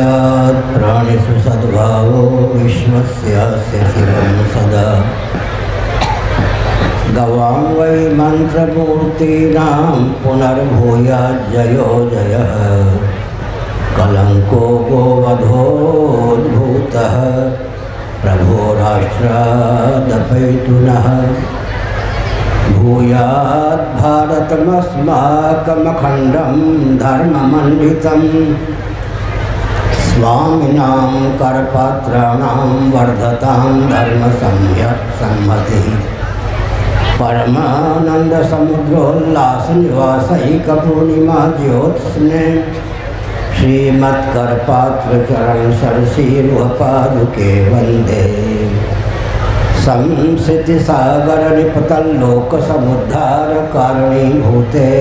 स्यात् प्राणिषु सद्भावो विश्वस्यास्य शिवं सदा। गवां वै मन्त्रमूर्तीनां पुनर्भूयाज्जयो जयः। कलंको गोवधोद्भूतः प्रभो राष्ट्रादपैतु नः। भूयात् भारतमस्माकमखण्डं धर्ममण्डितं। स्वामिनां करपात्राणां वर्धतां धर्मसंहतिः। परमानन्दसमुद्रोल्लासनिवासैकपूर्णिमा ज्योत्स्ने श्रीमत्करपात्रचरणसरसीरुहपादुके वन्दे। संस्थितिसागरनिपतल्लोकसमुद्धारकारणीभूते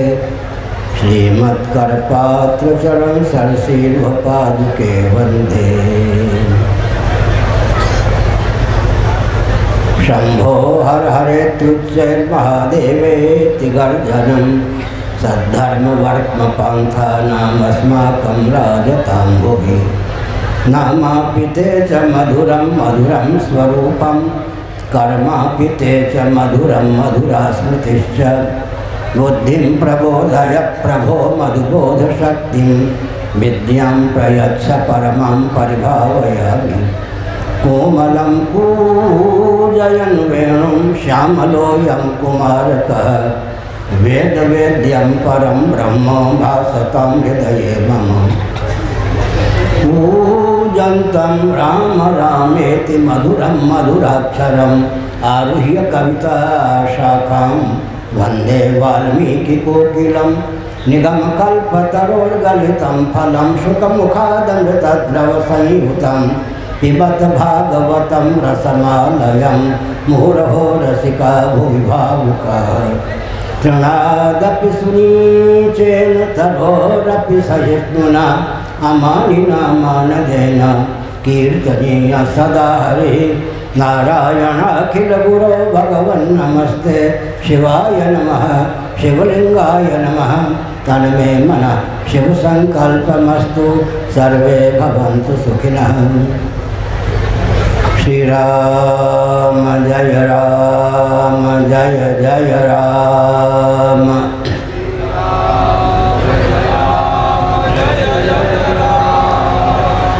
श्रीमत्करपात्रचरणसरसीरुहपादुके वन्दे। शंभो हर हरेत्युच्चैर्महादेवेति गर्जनं। सद्धर्मवर्त्मपन्थानामस्माकं राजतां भुवि। नामापि ते च मधुरं मधुरं स्वरूपं। कर्मापि ते च मधुरं मधुरा स्मृतिश्च। बुद्धिं प्रबोधय प्रभो मधुबोधशक्तिं। विद्यां प्रयच्छ परमां परिभावयामि। कोमलं पूजयन् वेणुं श्यामलोऽयं कुमारकः। वेदवेद्यं परं ब्रह्म भासतां हृदये मम। पूजन्तं राम रामेति मधुरं मधुराक्षरम्। आरुह्य कविताशाखां वन्दे वाल्मीकिकोकिलं। निगमकल्पतरोर्गलितं फलं शुकमुखादमृतद्रवसंयुतं। पिबत भागवतं रसमालयं। मुहुरहो रसिका भुवि भावुकाः। तृणादपि सुनीचेन तरोरपि सहिष्णुना। अमानिना मानदेन कीर्तनीय सदा हरिः। नारायणाखिलगुरो भगवन् नमस्ते शिवाय नमः। शिवलिंगाय नमः। तन्मे मनः शिवसंकल्पमस्तु। सर्वे भवन्तु सुखिनः। श्री राम जय राम जय जय राम।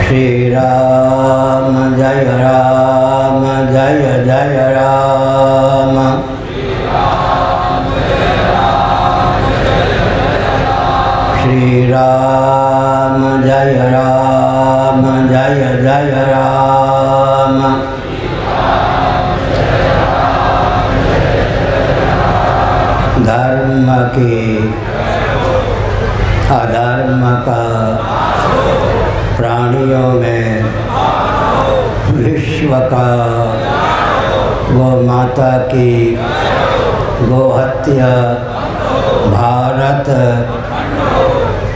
श्री राम जय राम जय जय राम। श्री राम जय राम जय जय राम। धर्म की अधर्म का प्राणियों में विश्व का गौ माता की गोहत्या भारत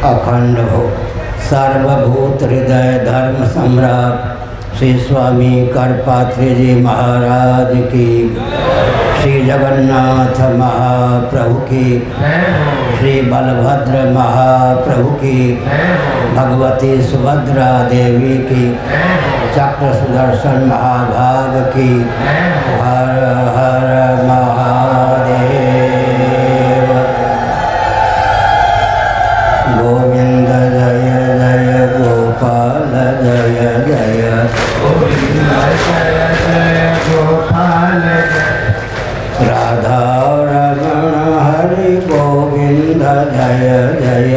अखंड हो। सर्वभूत हृदय धर्म सम्राट श्री स्वामी करपात्री जी महाराज की। श्री जगन्नाथ महाप्रभु की। श्री बलभद्र महाप्रभु की। भगवती सुभद्रा देवी की। चक्र सुदर्शन महाभाग की। हर हर महादेव। गोविंद जय जय गोपाल जय जय। गोविंद जय जय गोपाल जय। राधा रमण हरि गोविंद जय जय।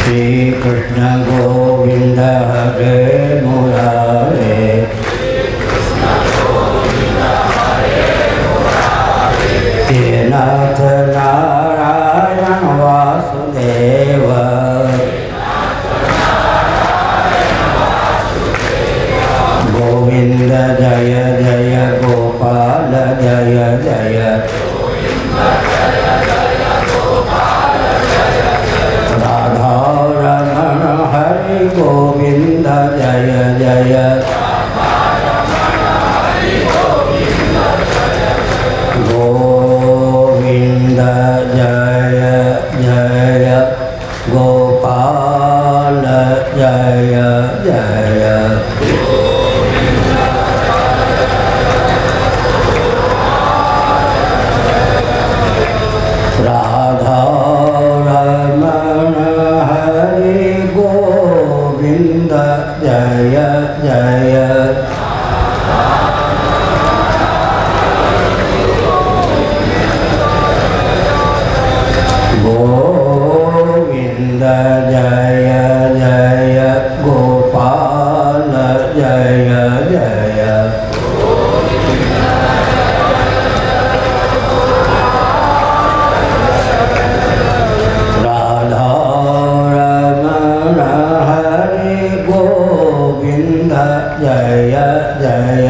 श्री कृष्ण गोविंद हरे मुरारे। हे नाथ नारायण वासुदेव। गोविंद जय जय गोपाल जय जय। राधा रमण हरि गोविंद जय जय। गोविंद जय जय गोविंद जय जय गोपाल जय जय राधा रमण हरे गोविंद जय जय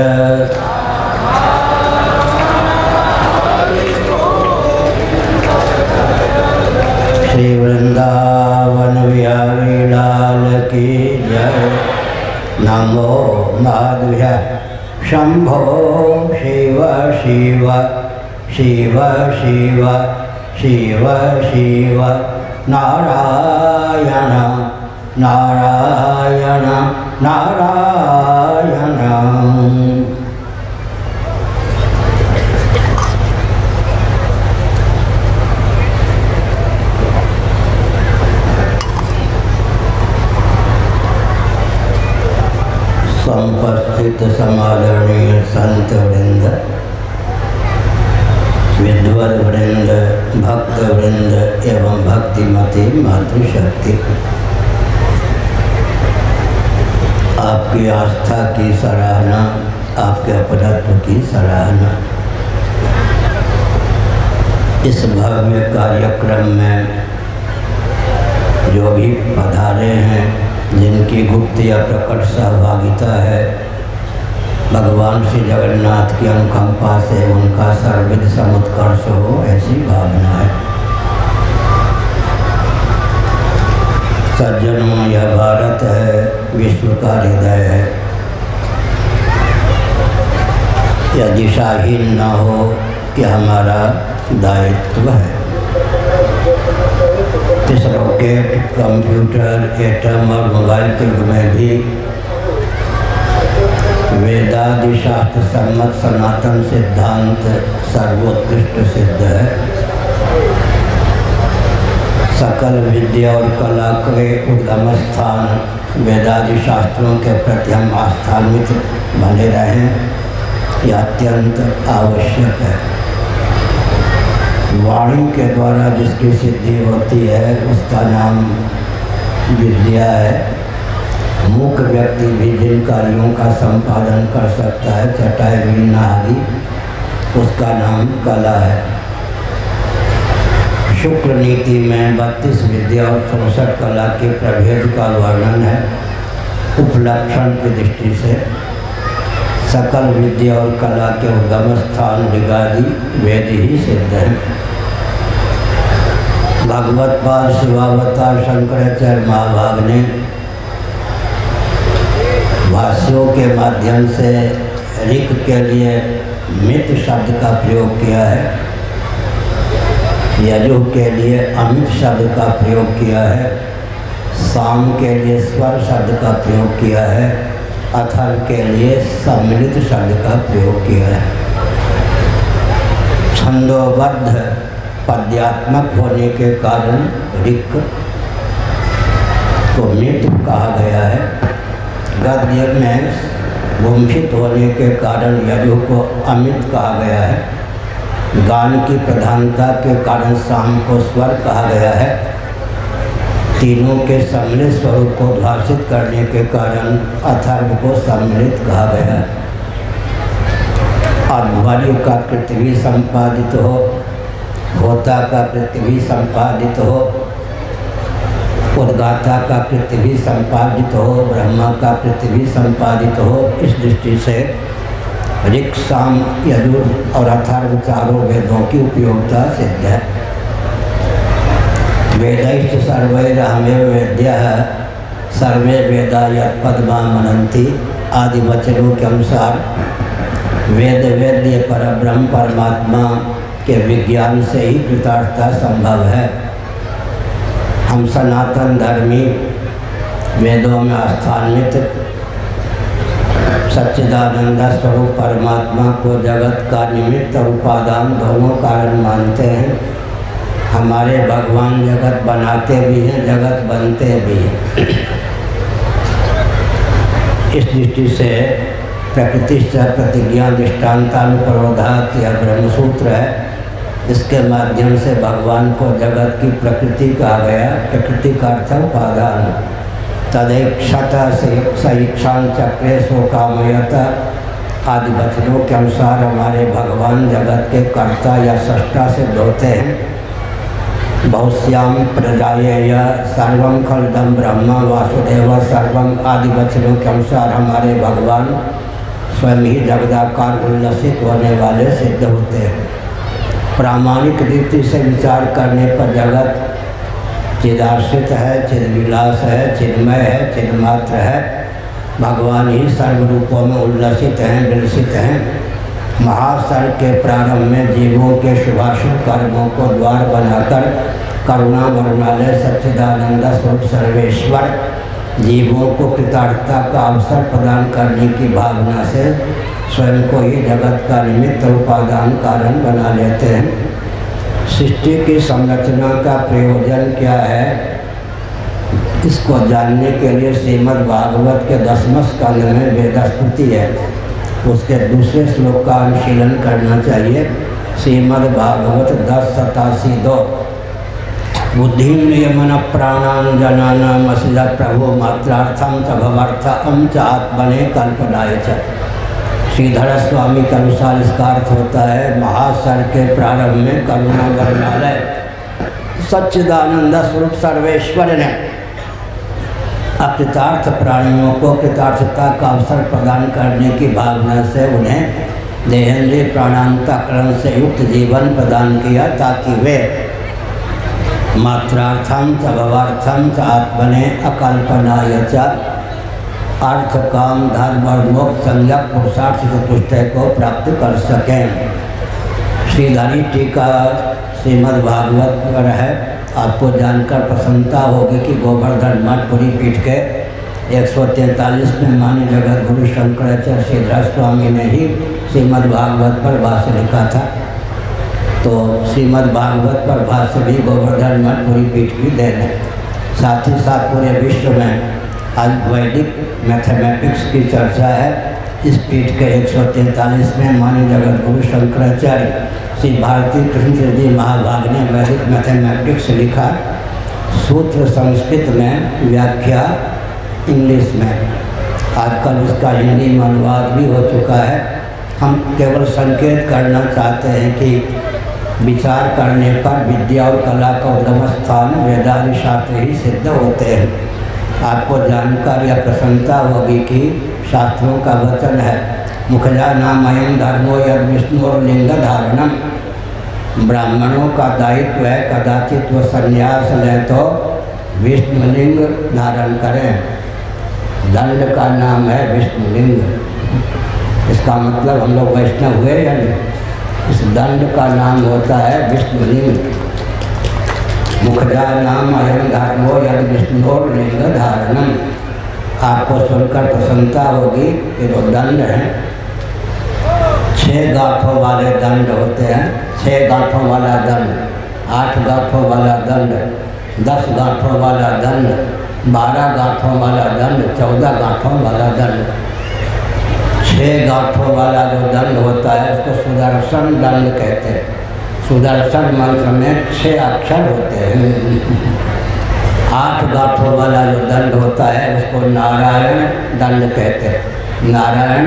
श्री वृंदावन बिहारी लाल की जय। नमो माधव्य शंभो शिव शिव शिव शिव शिव शिव नारायण नारायण नारायण। संपस्थित समादरणीय संत वृंद, विद्वद वृंद, भक्त वृंद एवं भक्तिमती मातृशक्ति, आपकी आस्था की सराहना, आपके अपनत्व की सराहना। इस भव्य कार्यक्रम में जो भी पधारे हैं, जिनकी गुप्त या प्रकट सहभागिता है, भगवान श्री जगन्नाथ की अनुकंपा से उनका सर्वविध समुत्कर्ष हो, ऐसी भावना है। सज्जनों, यह भारत है, विश्व का हृदय है। यह दिशाहीन न हो, यह हमारा दायित्व है। इस रॉकेट, कंप्यूटर, एटम और मोबाइल के युग में भी वेदादि शास्त्र सम्मत सनातन सिद्धांत सर्वोत्कृष्ट सिद्ध है। सकल विद्या और कला के उद्गम स्थान वेदादि शास्त्रों के प्रति हम आस्थान्वित बने रहें, यह अत्यंत आवश्यक है। वाणी के द्वारा जिसकी सिद्धि होती है, उसका नाम विद्या है। मूक व्यक्ति भी जिन कार्यों का संपादन कर सकता है, चटाई बीनना आदि, उसका नाम कला है। शुक्र नीति में 32 विद्या और 64 कला के प्रभेद का वर्णन है। उपलक्षण की दृष्टि से सकल विद्या और कला के उद्गम स्थान ऋगादि वेद ही सिद्ध है। भागवत पाल शिवावतार शंकराचार्य महाभाग ने भाष्यों के माध्यम से ऋक के लिए मित शब्द का प्रयोग किया है, यजुः के लिए अमित शब्द का प्रयोग किया है, साम के लिए स्वर शब्द का प्रयोग किया है, अथर्व के लिए सम्मिलित शब्द का प्रयोग किया है। छंदोबद्ध पद्यात्मक होने के कारण ऋक को मित कहा गया है। गद्य में गुंफित होने के कारण यजुः को अमित कहा गया है। गान की प्रधानता के कारण साम को स्वर कहा गया है। तीनों के सम्मिलित स्वरूप को भाषित करने के कारण अथर्व को सम्मिलित कहा गया है। अध्वर्य का पृथ्वी संपादित हो, होता का पृथ्वी संपादित हो, उद्गाता का पृथ्वी संपादित हो, ब्रह्मा का पृथ्वी संपादित हो। इस दृष्टि से ऋक्, साम, यजुः और अथर्व चारों वेदों की उपयोगिता सिद्ध है। वेदैश्च सर्वैरहमेव वेद्यः सर्वे वेदा यत्पदमा मनन्ति आदि वचनों के अनुसार वेद वेद्य परब्रह्म परमात्मा के विज्ञान से ही कृतार्थता संभव है। हम सनातन धर्मी वेदों में स्थान्वित सच्चिदानंद स्वरूप परमात्मा को जगत का निमित्त और उपादान दोनों कारण मानते हैं। हमारे भगवान जगत बनाते भी हैं, जगत बनते भी हैं। इस दृष्टि से प्रकृति से प्रतिज्ञा दृष्टान्तानुपरोधात् यह ब्रह्मसूत्र है। इसके माध्यम से भगवान को जगत की प्रकृति कहा गया। प्रकृति का अर्थ उपादान। तदैक्षत सईक्षां चक्रे सो कामयत आदि वचनों के अनुसार हमारे भगवान जगत के कर्ता या सृष्टा सिद्ध होते हैं। बहुश्याम प्रजाएय सर्वं खलदम ब्रह्म वासुदेव सर्वम आदि वचनों के अनुसार हमारे भगवान स्वयं ही जगदाकार उल्लसित होने वाले सिद्ध होते हैं। प्रामाणिक रीति से विचार करने पर जगत चिदाश्रित है, चिद्विलास है, चिन्मय है, चिन्मात्र है। भगवान ही सर्वरूपों में उल्लसित हैं, विलसित हैं। महासर्ग के प्रारंभ में जीवों के शुभाशुभ कर्मों को द्वार बनाकर करुणा वरुणालय सच्चिदानंद स्वरूप सर्वेश्वर जीवों को कृतार्थता का अवसर प्रदान करने की भावना से स्वयं को ही जगत का निमित्त उपादान कारण बना लेते हैं। सृष्टि की संरचना का प्रयोजन क्या है, इसको जानने के लिए श्रीमद् भागवत के 10वें स्कंद में वेदस्तुति है, उसके दूसरे श्लोक का अनुशीलन करना चाहिए। श्रीमद् भागवत 10:87-2 बुद्धि नियमन प्राणान जनानाम असिद प्रभु मात्रार्थम च भवार्थम च आत्मने कल्पनाय च। श्रीधर स्वामी के अनुसार इसका अर्थ होता है महासर्ग के प्रारंभ में करुणा वरुणालय सच्चिदानंद स्वरूप सर्वेश्वर ने अकृतार्थ प्राणियों को कृतार्थता का अवसर प्रदान करने की भावना से उन्हें देहेंद्रिय प्राणांतकरण से युक्त जीवन प्रदान किया ताकि वे मात्रार्थम च भवार्थम च आत्मने अकल्पनाय च अर्थ काम धर्म और मोक्ष संज्ञक पुरुषार्थ चतुष्टय को प्राप्त कर सकें। श्रीधरी टीका श्रीमद् भागवत पर है। आपको जानकर प्रसन्नता होगी कि गोवर्धन मठपुरी पीठ के 143 में मान्य जगत गुरु शंकराचार्य श्रीधर स्वामी ने ही श्रीमद् भागवत पर भाष्य लिखा था। तो श्रीमद् भागवत पर भाष्य भी गोवर्धन मठपुरी पीठ की देन है। साथ ही साथ पूरे विश्व में आज वैदिक मैथमेटिक्स की चर्चा है। इस पीठ के 143 में मान्य जगत गुरु शंकराचार्य श्री भारती कृष्ण जी महाभाग ने वैदिक मैथमेटिक्स लिखा। सूत्र संस्कृत में, व्याख्या इंग्लिश में। आजकल उसका हिंदी में अनुवाद भी हो चुका है। हम केवल संकेत करना चाहते हैं कि विचार करने पर विद्या और कला का उद्गम स्थान वेदांत शास्त्र ही सिद्ध होते हैं। आपको जानकर या प्रसन्नता होगी कि शास्त्रों का वचन है मुखजा नाम अयम धर्मो यद विष्णु और लिंग धारणम। ब्राह्मणों का दायित्व है कदाचित वो संन्यास लें तो विष्णुलिंग धारण करें। दंड का नाम है विष्णुलिंग। इसका मतलब हम लोग वैष्णव हुए या नहीं। इस दंड का नाम होता है विष्णुलिंग। मुखजा नाम अयम धर्मो यद विष्णुर लिंग धारणम। आपको सुनकर प्रसन्नता होगी कि जो दंड है 6 गांठों वाले दंड होते हैं। 6 गांठों वाला दंड, 8 गांठों वाला दंड, 10 गांठों वाला दंड, 12 गांठों वाला दंड, 14 गांठों वाला दंड। 6 गांठों वाला जो दंड होता है उसको सुदर्शन दंड कहते हैं। सुदर्शन मंत्र में 6 अक्षर होते हैं। 8 गांठों वाला जो दंड होता है उसको नारायण दंड कहते हैं। नारायण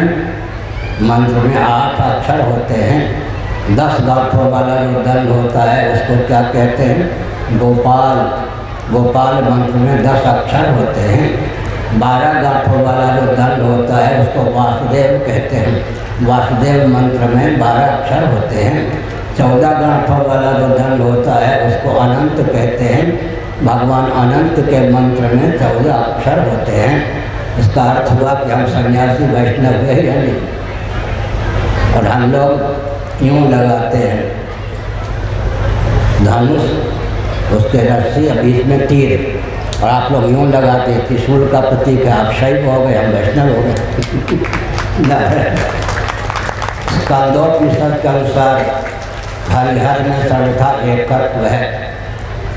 मंत्र में 8 अक्षर होते हैं। 10 गांठों वाला जो दंड होता है उसको क्या कहते हैं? गोपाल। गोपाल मंत्र में 10 अक्षर होते हैं। 12 गांठों वाला जो दंड होता है उसको वासुदेव कहते हैं। वासुदेव मंत्र में 12 अक्षर होते हैं। 14 गांठों वाला जो दंड होता है उसको अनंत कहते हैं। भगवान अनंत के मंत्र में 14 अक्षर होते हैं। इसका अर्थ हुआ कि हम सन्यासी वैष्णव हुए या नहीं। और हम लोग यूँ लगाते हैं धनुष, उसके रस्सी और बीच में तीर, और आप लोग यूँ लगाते हैं त्रिशूल का प्रतीक है। आप शैव हो गए, हम वैष्णव हो गए। स्कंदोपनिषद के अनुसार हरिहर में सर्वथा एकत्व है।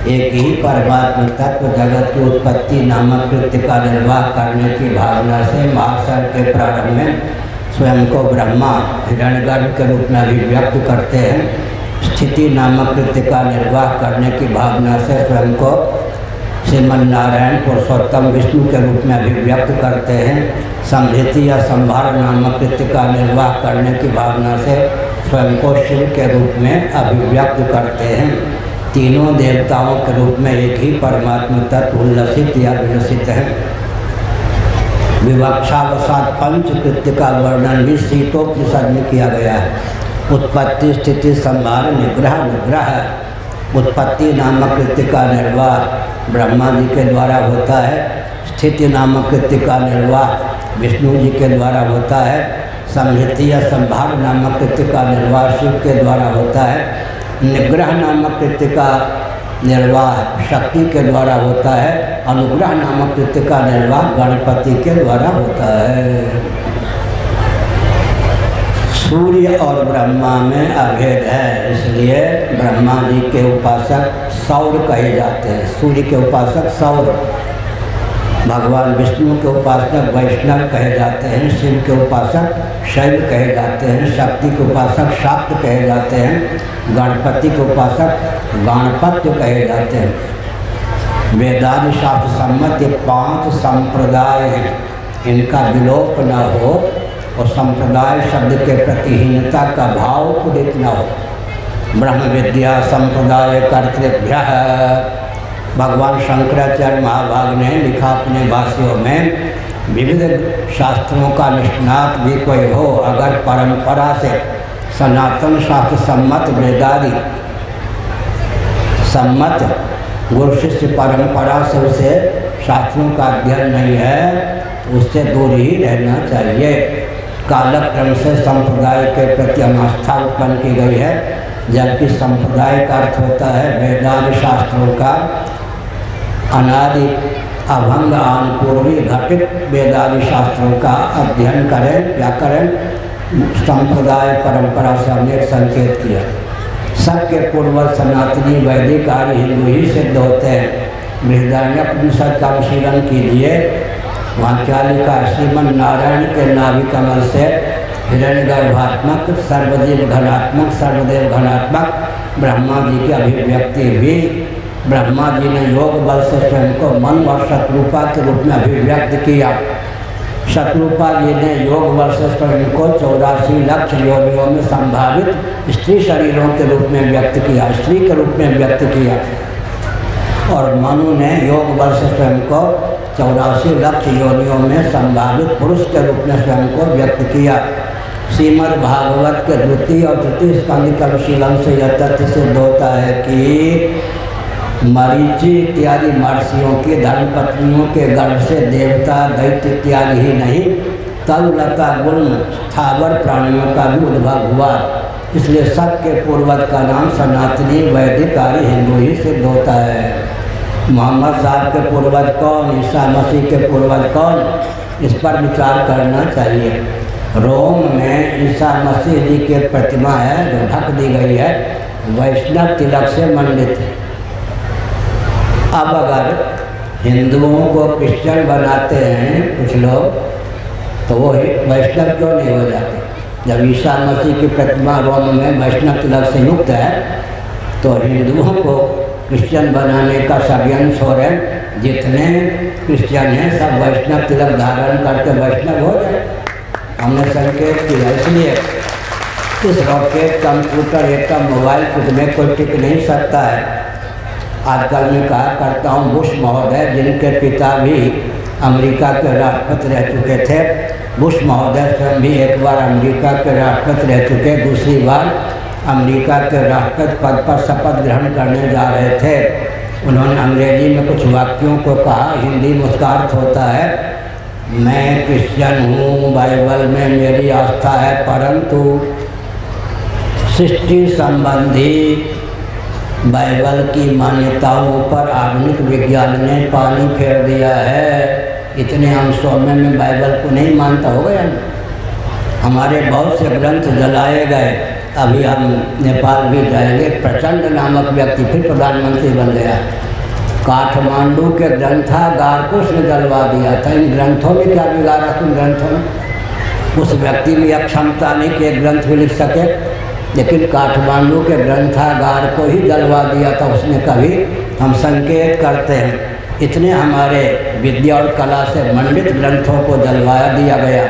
एक ही परमात्मा तत्व जगत की उत्पत्ति नामक कृत्य का निर्वाह करने की भावना से महासर्ग के प्रारंभ में स्वयं को ब्रह्मा हिरण्यगर्भ के रूप में अभिव्यक्त करते हैं। स्थिति नामक कृत्य का निर्वाह करने की भावना से स्वयं को श्रीमन नारायण पुरुषोत्तम विष्णु के रूप में अभिव्यक्त करते हैं। संहति या संभार नामक कृत्य का निर्वाह करने की भावना से स्वयं को शिव के रूप में अभिव्यक्त करते हैं। तीनों देवताओं के रूप में एक ही परमात्मा तत्व उल्लसित या विलसित है। विवक्षावसात पंच कृत्य का वर्णन भी शीतोपनिषद में किया गया है। उत्पत्ति, स्थिति, संहार, निग्रह, निग्रह। उत्पत्ति नामक कृत्य का निर्वाह ब्रह्मा जी के द्वारा होता है। स्थिति नामक कृत्य का निर्वाह विष्णु जी के द्वारा होता है। संहति या संभार नामक कृत्य का निर्वाह शिव के द्वारा होता है। निग्रह नामक कृत्य का निर्वाह शक्ति के द्वारा होता है। अनुग्रह नामक कृत्य का निर्वाह गणपति के द्वारा होता है। सूर्य और ब्रह्मा में अभेद है, इसलिए ब्रह्मा जी के उपासक सौर कहे जाते हैं। सूर्य के उपासक सौर, भगवान विष्णु के उपासक वैष्णव कहे जाते हैं। शिव के उपासक शैव कहे जाते हैं। शक्ति के उपासक शाक्त कहे जाते हैं। गणपति के उपासक गणपत्य कहे जाते हैं। वेदादि शास्त्र सम्मत ये 5 संप्रदाय हैं, इनका विलोप न हो और संप्रदाय शब्द के प्रतिहीनता का भाव कुदित न हो। ब्रह्म विद्या संप्रदाय कर्तृभ्यः, भगवान शंकराचार्य महाभाग ने लिखा अपने भाष्यों में, विविध शास्त्रों का निष्णात भी कोई हो, अगर परंपरा से सनातन शास्त्र सम्मत वेदादि सम्मत गुरु शिष्य परंपरा से उसे शास्त्रों का अध्ययन नहीं है, उससे दूर ही रहना चाहिए। कालक्रम से संप्रदाय के प्रति अनास्था उत्पन्न की गई है, जबकि संप्रदाय का अर्थ होता है वेदादि शास्त्रों का अनादि अभंग आनपूर्वी घटित वेदादि शास्त्रों का अध्ययन करें। क्या करें? संप्रदाय परंपरा से हमने एक संकेत किया। सबके पूर्वज सनातनी वैदिक आर्य हिंदू ही सिद्ध होते हैं। बृहदारण्यक का अनुशीलन कीजिए, वहाँ क्या लिखा? श्रीमन नारायण के नाभि कमल से हिरण्यगर्भात्मक सर्वजीव घनात्मक सर्वदेव घनात्मक ब्रह्मा जी की अभिव्यक्ति हुई। ब्रह्मा जी ने योग बल से स्वयं को मन और शत्रुपा के रूप में अभिव्यक्त किया। शत्रुपा जी ने योग बल से स्वयं को 84 लाख योनियों में संभावित स्त्री शरीरों के रूप में व्यक्त किया, स्त्री के रूप में व्यक्त किया। और मनु ने योग बल से स्वयं को 84 लाख योनियों में संभावित पुरुष के रूप में स्वयं को व्यक्त किया। श्रीमद् भागवत के द्वितीय और तृतीय स्कंद के अनुशीलन से यह तथ्य सिद्ध होता है कि मरीचि इत्यादि महर्षियों की धर्मपत्नियों के गर्भ से देवता दैत्य इत्यादि ही नहीं, तरुलता गुण स्थावर प्राणियों का भी उद्भव हुआ। इसलिए सबके पूर्वज का नाम सनातनी वैदिक आर्य हिंदू ही सिद्ध होता है। मोहम्मद साहब के पूर्वज कौन, ईसा मसीह के पूर्वज कौन, इस पर विचार करना चाहिए। रोम में ईसा मसीह जी की प्रतिमा है जो ढक दी गई है, वैष्णव तिलक से मंडित है। अब अगर हिंदुओं को क्रिश्चियन बनाते हैं कुछ लोग, तो वो वैष्णव क्यों नहीं हो जाते? जब ईसा मसीह की प्रतिमा रोम में वैष्णव तिलक से युक्त है, तो हिंदुओं को क्रिश्चियन बनाने का षड्यंत्र हो रहे हैं। जितने क्रिश्चियन हैं सब वैष्णव तिलक धारण करके वैष्णव हो जाए। हमने संकेत किया। इसलिए इस रॉकेट, कंप्यूटर, एकदम मोबाइल कुछ में कोई टिक नहीं सकता है। आजकल मैं कहा करता हूँ, बुश महोदय जिनके पिता भी अमेरिका के राष्ट्रपति रह चुके थे, बुश महोदय स्वयं भी एक बार अमेरिका के राष्ट्रपति रह चुके, दूसरी बार अमेरिका के राष्ट्रपति पद पर शपथ ग्रहण करने जा रहे थे। उन्होंने अंग्रेजी में कुछ वाक्यों को कहा, हिंदी में उसका अर्थ होता है, मैं क्रिश्चियन हूँ, बाइबल में मेरी आस्था है, परंतु सृष्टि संबंधी बाइबल की मान्यताओं पर आधुनिक विज्ञान ने पानी फेर दिया है। इतने अंशों में मैं बाइबल को नहीं मानता। हो गया ना, हमारे बहुत से ग्रंथ जलाए गए। अभी हम नेपाल भी जाएंगे। प्रचंड नामक व्यक्ति फिर प्रधानमंत्री बन गया। काठमांडू के ग्रंथागार को उसने जलवा दिया था। इन ग्रंथों में क्या बिगाड़ा तुम ग्रंथों में? उस व्यक्ति में यह क्षमता नहीं कि एक ग्रंथ भी लिख सके। लेकिन काठमांडू के ग्रंथागार को ही जलवा दिया था उसने। कभी हम संकेत करते हैं इतने हमारे विद्या और कला से मंडित ग्रंथों को जलवाया दिया गया,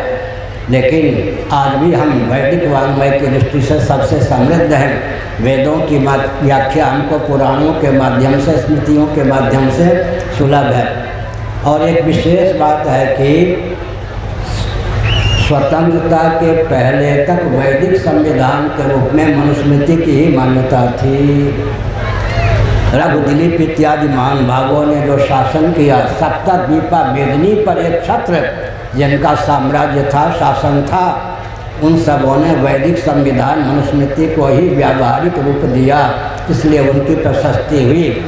लेकिन आज भी हम वैदिक वाङ्मय की दृष्टि से सबसे समृद्ध हैं। वेदों की व्याख्या हमको पुराणों के माध्यम से, स्मृतियों के माध्यम से सुलभ है। और एक विशेष बात है कि स्वतंत्रता के पहले तक वैदिक संविधान के रूप में मनुस्मृति की ही मान्यता थी। रघुदिलीप इत्यादि महानुभावों ने जो शासन किया, सप्तद्वीपा वेदनी पर एक छत्र जिनका साम्राज्य था, शासन था, उन सबों ने वैदिक संविधान मनुस्मृति को ही व्यावहारिक रूप दिया, इसलिए उनकी प्रशस्ति हुई।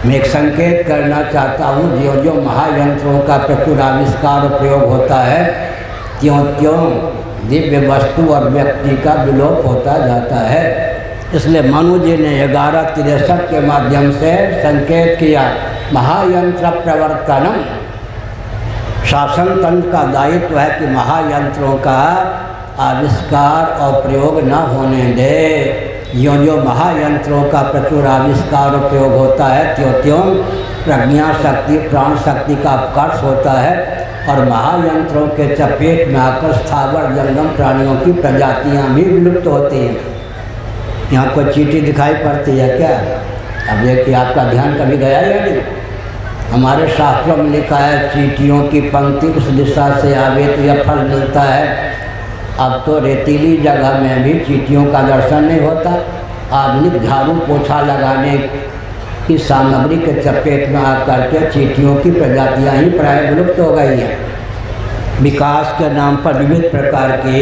मैं एक संकेत करना चाहता हूँ, जो जो महायंत्रों का प्रचुर आविष्कार और प्रयोग होता है, त्यों त्यों दिव्य वस्तु और व्यक्ति का विलोप होता जाता है। इसलिए मनु जी ने 1163 के माध्यम से संकेत किया, महायंत्र प्रवर्तनम। शासन तंत्र का दायित्व है कि महायंत्रों का आविष्कार और प्रयोग न होने दे। यों जो महायंत्रों का प्रचुर आविष्कार और प्रयोग होता है, त्यों त्यों प्रज्ञा शक्ति, प्राण शक्ति का अपकर्ष होता है और महायंत्रों के चपेट में आकर स्थावर जंगम प्राणियों की प्रजातियां भी विलुप्त होती हैं। यहाँ कोई चींटी दिखाई पड़ती है क्या? अब देखिए, आपका ध्यान कभी गया या नहीं? हमारे शास्त्रों में लिखा है, चींटियों की पंक्ति उस दिशा से आवे तो यह फल मिलता है। अब तो रेतीली जगह में भी चींटियों का दर्शन नहीं होता। आधुनिक झाड़ू पोछा लगाने की सामग्री के चपेट में आकर के चींटियों की प्रजातियां ही प्राय विलुप्त हो गई हैं। विकास के नाम पर विविध प्रकार की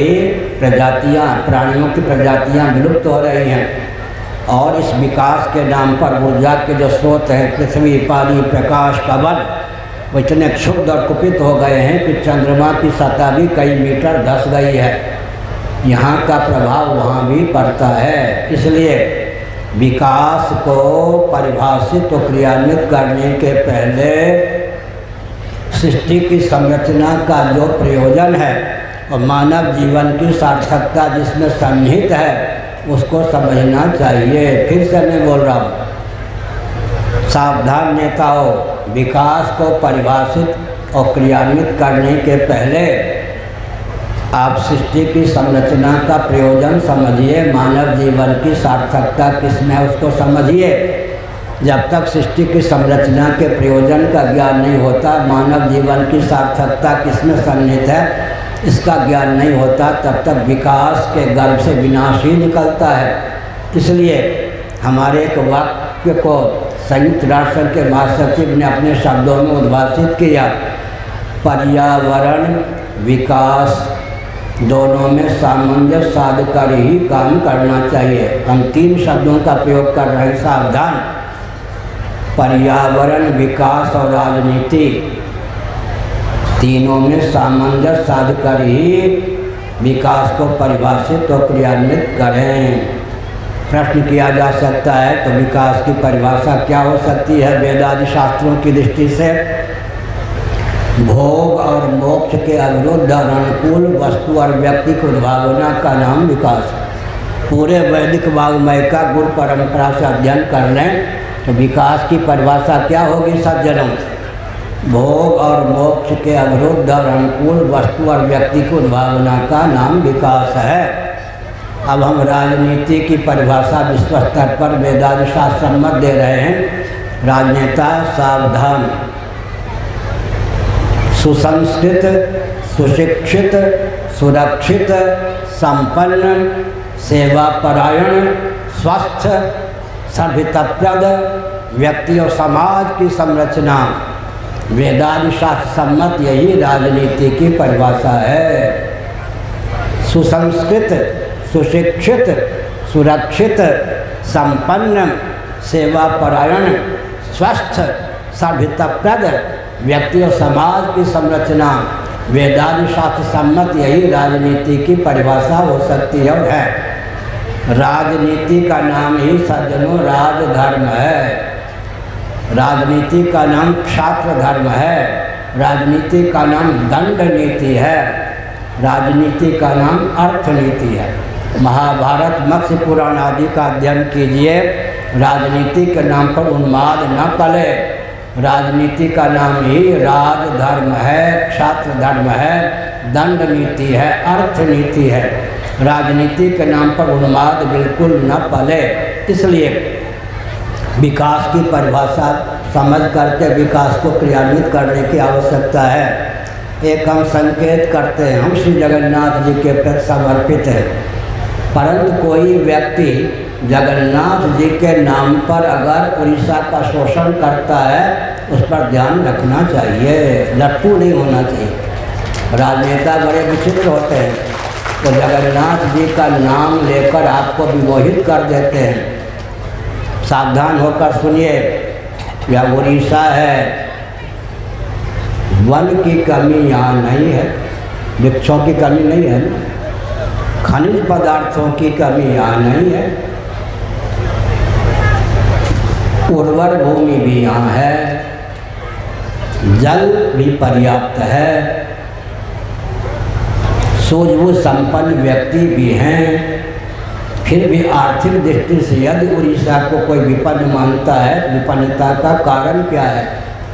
प्रजातियां, प्राणियों की प्रजातियां विलुप्त हो रही हैं और इस विकास के नाम पर ऊर्जा के जो स्रोत हैं, पृथ्वी, पानी, प्रकाश, पवन, वो इतने क्षुब्ध और कुपित हो गए हैं कि चंद्रमा की सतह भी कई मीटर धंस गई है। यहाँ का प्रभाव वहाँ भी पड़ता है। इसलिए विकास को परिभाषित और क्रियान्वित करने के पहले सृष्टि की संरचना का जो प्रयोजन है और मानव जीवन की सार्थकता जिसमें सन्निहित है, उसको समझना चाहिए। फिर से मैं बोल रहा हूँ, सावधान नेताओं, विकास को परिभाषित और क्रियान्वित करने के पहले आप सृष्टि की संरचना का प्रयोजन समझिए, मानव जीवन की सार्थकता किसमें है उसको समझिए। जब तक सृष्टि की संरचना के प्रयोजन का ज्ञान नहीं होता, मानव जीवन की सार्थकता किसमें सन्निहित है इसका ज्ञान नहीं होता, तब तक विकास के गर्भ से विनाश ही निकलता है। इसलिए हमारे एक वाक्य को संयुक्त राष्ट्र के महासचिव ने अपने शब्दों में उद्भाषित किया, पर्यावरण विकास दोनों में सामंजस्य साध कर ही काम करना चाहिए। हम 3 शब्दों का प्रयोग कर रहे हैं, सावधान। पर्यावरण, विकास और राजनीति, तीनों में सामंजस्य साध कर ही विकास को परिभाषित और क्रियान्वित करें। प्रश्न किया जा सकता है, तो विकास की परिभाषा क्या हो सकती है वेदादि शास्त्रों की दृष्टि से? भोग और मोक्ष के अविरुद्ध और अनुकूल वस्तु और व्यक्ति की उद्भावना का नाम विकास। पूरे वैदिक वाङ्मय का गुरु परंपरा से अध्ययन कर लें तो विकास की परिभाषा क्या होगी सज्जनों? भोग और मोक्ष के अविरुद्ध और अनुकूल वस्तु और व्यक्ति की उद्भावना का नाम विकास है। अब हम राजनीति की परिभाषा विश्व स्तर पर वेदादि शास्त्र सम्मत दे रहे हैं। राजनेता सावधान, सुसंस्कृत, सुशिक्षित, सुरक्षित, संपन्न, सेवापरायण, स्वस्थ, सभ्यताप्रद व्यक्ति और समाज की संरचना, वेदादि शास्त्र सम्मत यही राजनीति की परिभाषा है। सुसंस्कृत, सुशिक्षित, सुरक्षित, संपन्न, सेवापरायण, स्वस्थ, सभ्यताप्रद व्यक्ति और समाज की संरचना, वेदादि शास्त्र सम्मत यही राजनीति की परिभाषा हो सकती है और है। राजनीति का नाम ही सज्जनों राजधर्म है। राजनीति का नाम क्षात्र धर्म है। राजनीति का नाम दंड नीति है। राजनीति का नाम अर्थ नीति है। महाभारत, मत्स्य पुराण आदि का अध्ययन कीजिए। राजनीति के नाम पर उन्माद न पले। राजनीति का नाम ही राजधर्म है, क्षात्र धर्म है, दंड नीति है, अर्थ नीति है। राजनीति के नाम पर उन्माद बिल्कुल न पले। इसलिए विकास की परिभाषा समझ करके विकास को क्रियान्वित करने की आवश्यकता है। एक हम संकेत करते हैं, हम श्री जगन्नाथ जी के प्रति समर्पित हैं, परंतु कोई व्यक्ति जगन्नाथ जी के नाम पर अगर उड़ीसा का शोषण करता है उस पर ध्यान रखना चाहिए, लट्टू नहीं होना चाहिए। राजनेता बड़े विचित्र होते हैं, तो जगन्नाथ जी का नाम लेकर आपको विमोहित कर देते हैं। सावधान होकर सुनिए, यह उड़ीसा है, वन की कमी यहाँ नहीं है, वृक्षों की कमी नहीं है ना, खनिज पदार्थों की कमी यहाँ नहीं है, उर्वर भूमि भी यहाँ है, जल भी पर्याप्त है, सूझबूझ संपन्न व्यक्ति भी हैं। फिर भी आर्थिक दृष्टि से यदि उड़ीसा को कोई विपन्न मानता है, विपन्नता का कारण क्या है,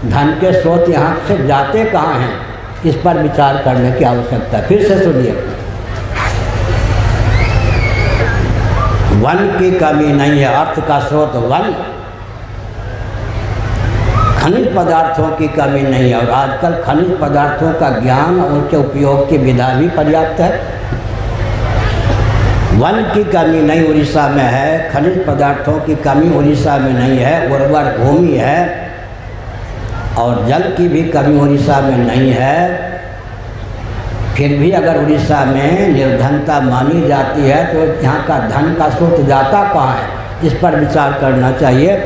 धन के स्रोत यहाँ से जाते कहाँ हैं, इस पर विचार करने की आवश्यकता है। फिर से सुनिए, वन की कमी नहीं है, अर्थ का स्रोत वन, खनिज पदार्थों की कमी नहीं है, और आजकल खनिज पदार्थों का ज्ञान और उनके उपयोग की विधा भी पर्याप्त है। वन की कमी नहीं उड़ीसा में है, खनिज पदार्थों की कमी उड़ीसा में नहीं है, उर्वर भूमि है, और जल की भी कमी उड़ीसा में नहीं है। फिर भी अगर उड़ीसा में निर्धनता मानी जाती है तो यहाँ का धन का स्रोत जाता कहाँ है, इस पर विचार करना चाहिए।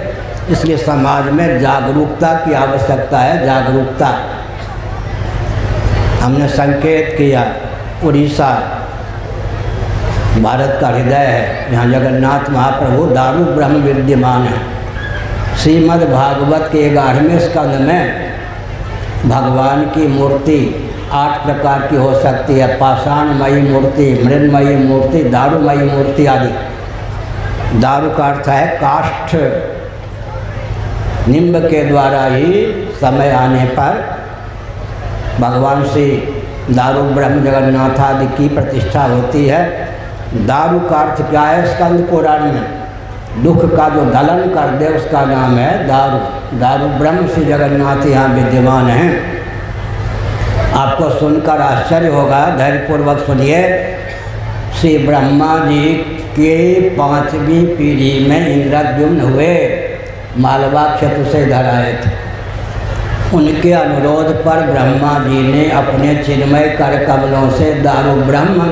इसलिए समाज में जागरूकता की आवश्यकता है, जागरूकता। हमने संकेत किया, उड़ीसा भारत का हृदय है, यहाँ जगन्नाथ महाप्रभु दारू ब्रह्म विद्यमान है। श्रीमद् भागवत के 11वें स्कंद में भगवान की मूर्ति 8 प्रकार की हो सकती है, पाषाणमयी मूर्ति, मृन्मयी मूर्ति, दारूमयी मूर्ति आदि। दारू का अर्थ है काष्ठ। निम्ब के द्वारा ही समय आने पर भगवान श्री दारू ब्रह्म जगन्नाथ आदि की प्रतिष्ठा होती है। दारू का अर्थ क्या है, स्कंद पुराण में दुख का जो दलन कर दे उसका नाम है दारू। दारू ब्रह्म श्री जगन्नाथ यहाँ विद्यमान हैं। आपको सुनकर आश्चर्य होगा, धैर्यपूर्वक सुनिए। श्री ब्रह्मा जी के 5वीं पीढ़ी में इंद्रद्युम्न हुए, मालवा क्षेत्र से इधर आए थे। उनके अनुरोध पर ब्रह्मा जी ने अपने चिन्मय कर कमलों से दारू ब्रह्म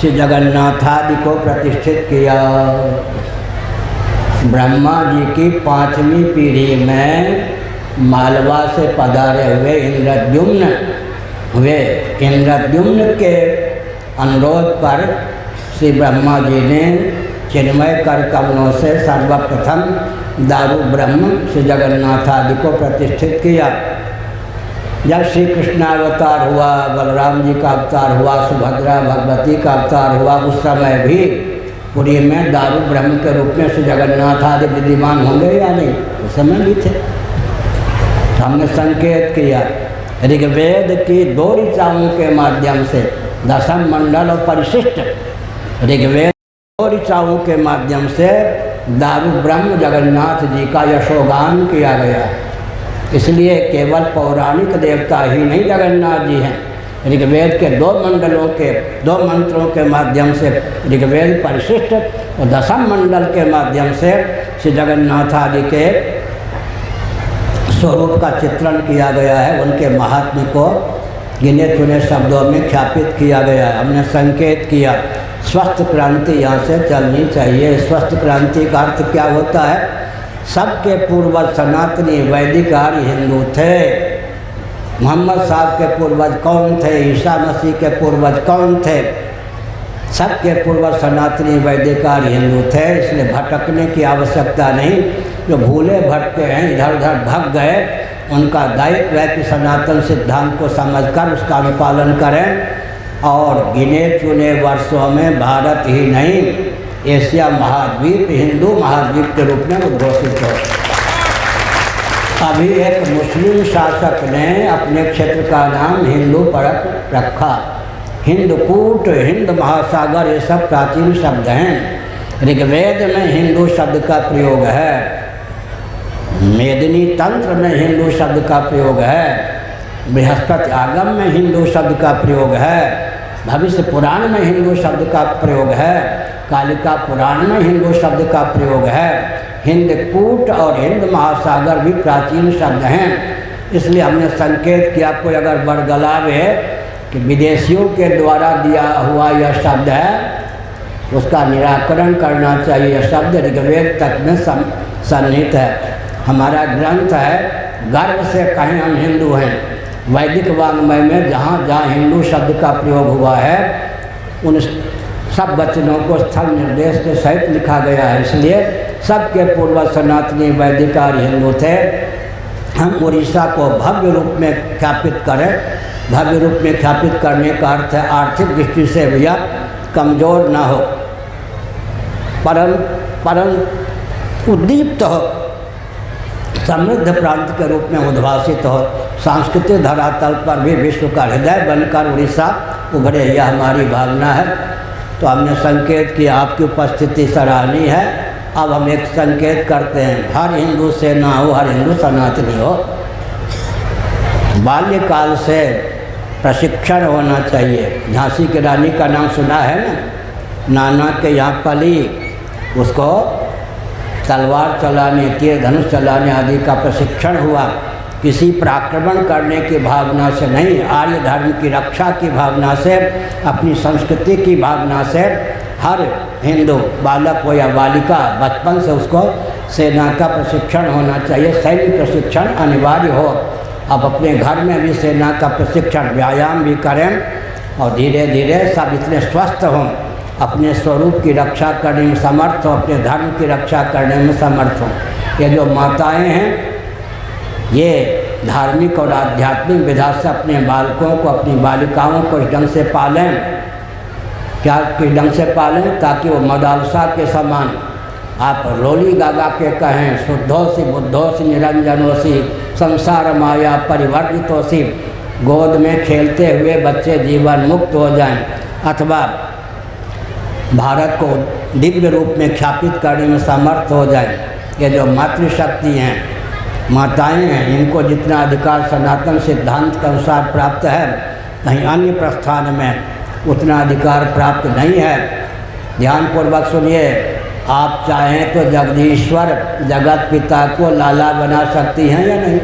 श्री जगन्नाथ आदि को प्रतिष्ठित किया। ब्रह्मा जी की 5वीं पीढ़ी में मालवा से पधारे हुए इंद्रद्युम्न हुए। इंद्रद्युम्न के अनुरोध पर श्री ब्रह्मा जी ने चिन्मय कर कमलों से सर्वप्रथम दारू ब्रह्म श्री जगन्नाथ आदि को प्रतिष्ठित किया। जब श्री कृष्ण अवतार हुआ, बलराम जी का अवतार हुआ, सुभद्रा भगवती का अवतार हुआ, उस समय भी पुरी में दारू ब्रह्म के रूप में श्री जगन्नाथ आदि विद्यमान होंगे या नहीं, उस समय भी थे। हमने संकेत किया, ऋग्वेद की 2 ऋचाओं के माध्यम से दशम मंडल और परिशिष्ट ऋग्वेद 2 ऋचाओं के माध्यम से दारू ब्रह्म जगन्नाथ जी का यशोगान किया गया। इसलिए केवल पौराणिक देवता ही नहीं जगन्नाथ जी हैं। ऋग्वेद के 2 मंडलों के 2 मंत्रों के माध्यम से ऋग्वेद परिशिष्ट और दशम मंडल के माध्यम से श्री जगन्नाथ आदि के स्वरूप का चित्रण किया गया है। उनके महात्म्य को गिने चुने शब्दों में ख्यापित किया गया है। हमने संकेत किया, स्वस्थ क्रांति यहाँ से चलनी चाहिए। स्वस्थ क्रांति का अर्थ क्या होता है? सबके पूर्वज सनातनी वैदिक आर्य हिंदू थे। मोहम्मद साहब के पूर्वज कौन थे? ईसा मसीह के पूर्वज कौन थे? सबके पूर्वज सनातनी वैदिक आर्य हिंदू थे। इसलिए भटकने की आवश्यकता नहीं। जो भूले भटके हैं, इधर उधर भग गए, उनका दायित्व है कि सनातन सिद्धांत को समझकर उसका अनुपालन करें। और गिने चुने वर्षों में भारत ही नहीं एशिया महाद्वीप हिंदू महाद्वीप के रूप में उद्घोषित हो। अभी एक मुस्लिम शासक ने अपने क्षेत्र का नाम हिंदू परक रखा। हिंदकूट, हिंद महासागर, ये सब प्राचीन शब्द हैं। ऋग्वेद में हिंदू शब्द का प्रयोग है, मेदिनी तंत्र में हिंदू शब्द का प्रयोग है, बृहस्पति आगम में हिंदू शब्द का प्रयोग है, भविष्य पुराण में हिंदू शब्द का प्रयोग है, कालिका पुराण में हिंदू शब्द का प्रयोग है। हिंदकूट और हिंद महासागर भी प्राचीन शब्द हैं। इसलिए हमने संकेत किया कोई अगर बरगलावे कि विदेशियों के द्वारा दिया हुआ यह शब्द है, उसका निराकरण करना चाहिए। यह शब्द ऋग्वेद तक में सन्निहित है। हमारा ग्रंथ है, गर्व से कहें हम हिंदू हैं। वैदिक वाङ्मय में जहाँ जहाँ हिंदू शब्द का प्रयोग हुआ है उन सब वचनों को स्थल निर्देश के सहित लिखा गया है। इसलिए सबके पूर्वज सनातनी वैदिक और हिंदू थे। हम उड़ीसा को भव्य रूप में ख्यापित करें। भव्य रूप में ख्यापित करने का अर्थ है आर्थिक दृष्टि से भैया कमज़ोर ना हो, परम उद्दीप्त हो, समृद्ध प्रांत के रूप में उद्भासित हो। सांस्कृतिक धरातल पर भी विश्व का हृदय बनकर उड़ीसा उभरे, यह हमारी भावना है। तो हमने संकेत किया, आपकी उपस्थिति सराहनीय है। अब हम एक संकेत करते हैं, हर हिंदू से ना हो, हर हिंदू सनातनी हो। बाल्यकाल से प्रशिक्षण होना चाहिए। झांसी की रानी का नाम सुना है ना, नाना के यहाँ पली, उसको तलवार चलाने, तीर धनुष चलाने आदि का प्रशिक्षण हुआ। किसी पर आक्रमण करने की भावना से नहीं, आर्य धर्म की रक्षा की भावना से, अपनी संस्कृति की भावना से हर हिंदू बालक हो या बालिका बचपन से उसको सेना का प्रशिक्षण होना चाहिए। सैन्य प्रशिक्षण अनिवार्य हो। अब अपने घर में भी सेना का प्रशिक्षण, व्यायाम भी करें और धीरे धीरे सब इतने स्वस्थ हों, अपने स्वरूप की रक्षा करने में समर्थ हों, अपने धर्म की रक्षा करने में समर्थ हों। ये जो माताएं हैं ये धार्मिक और आध्यात्मिक विधा से अपने बालकों को, अपनी बालिकाओं को इस ढंग से पालें। क्या किस ढंग से पालें? ताकि वो मदालसा के समान आप रोली गागा के कहें, शुद्धोसी बुद्धोसी निरंजनोसी संसार माया परिवर्तितोसी, गोद में खेलते हुए बच्चे जीवन मुक्त हो जाएं, अथवा भारत को दिव्य रूप में ख्यापित करने में समर्थ हो जाएं। ये जो मातृशक्ति हैं, माताएं हैं, इनको जितना अधिकार सनातन सिद्धांत के अनुसार प्राप्त है, कहीं अन्य प्रस्थान में उतना अधिकार प्राप्त नहीं है। ध्यानपूर्वक सुनिए, आप चाहें तो जगदीश्वर जगत पिता को लाला बना सकती हैं या नहीं?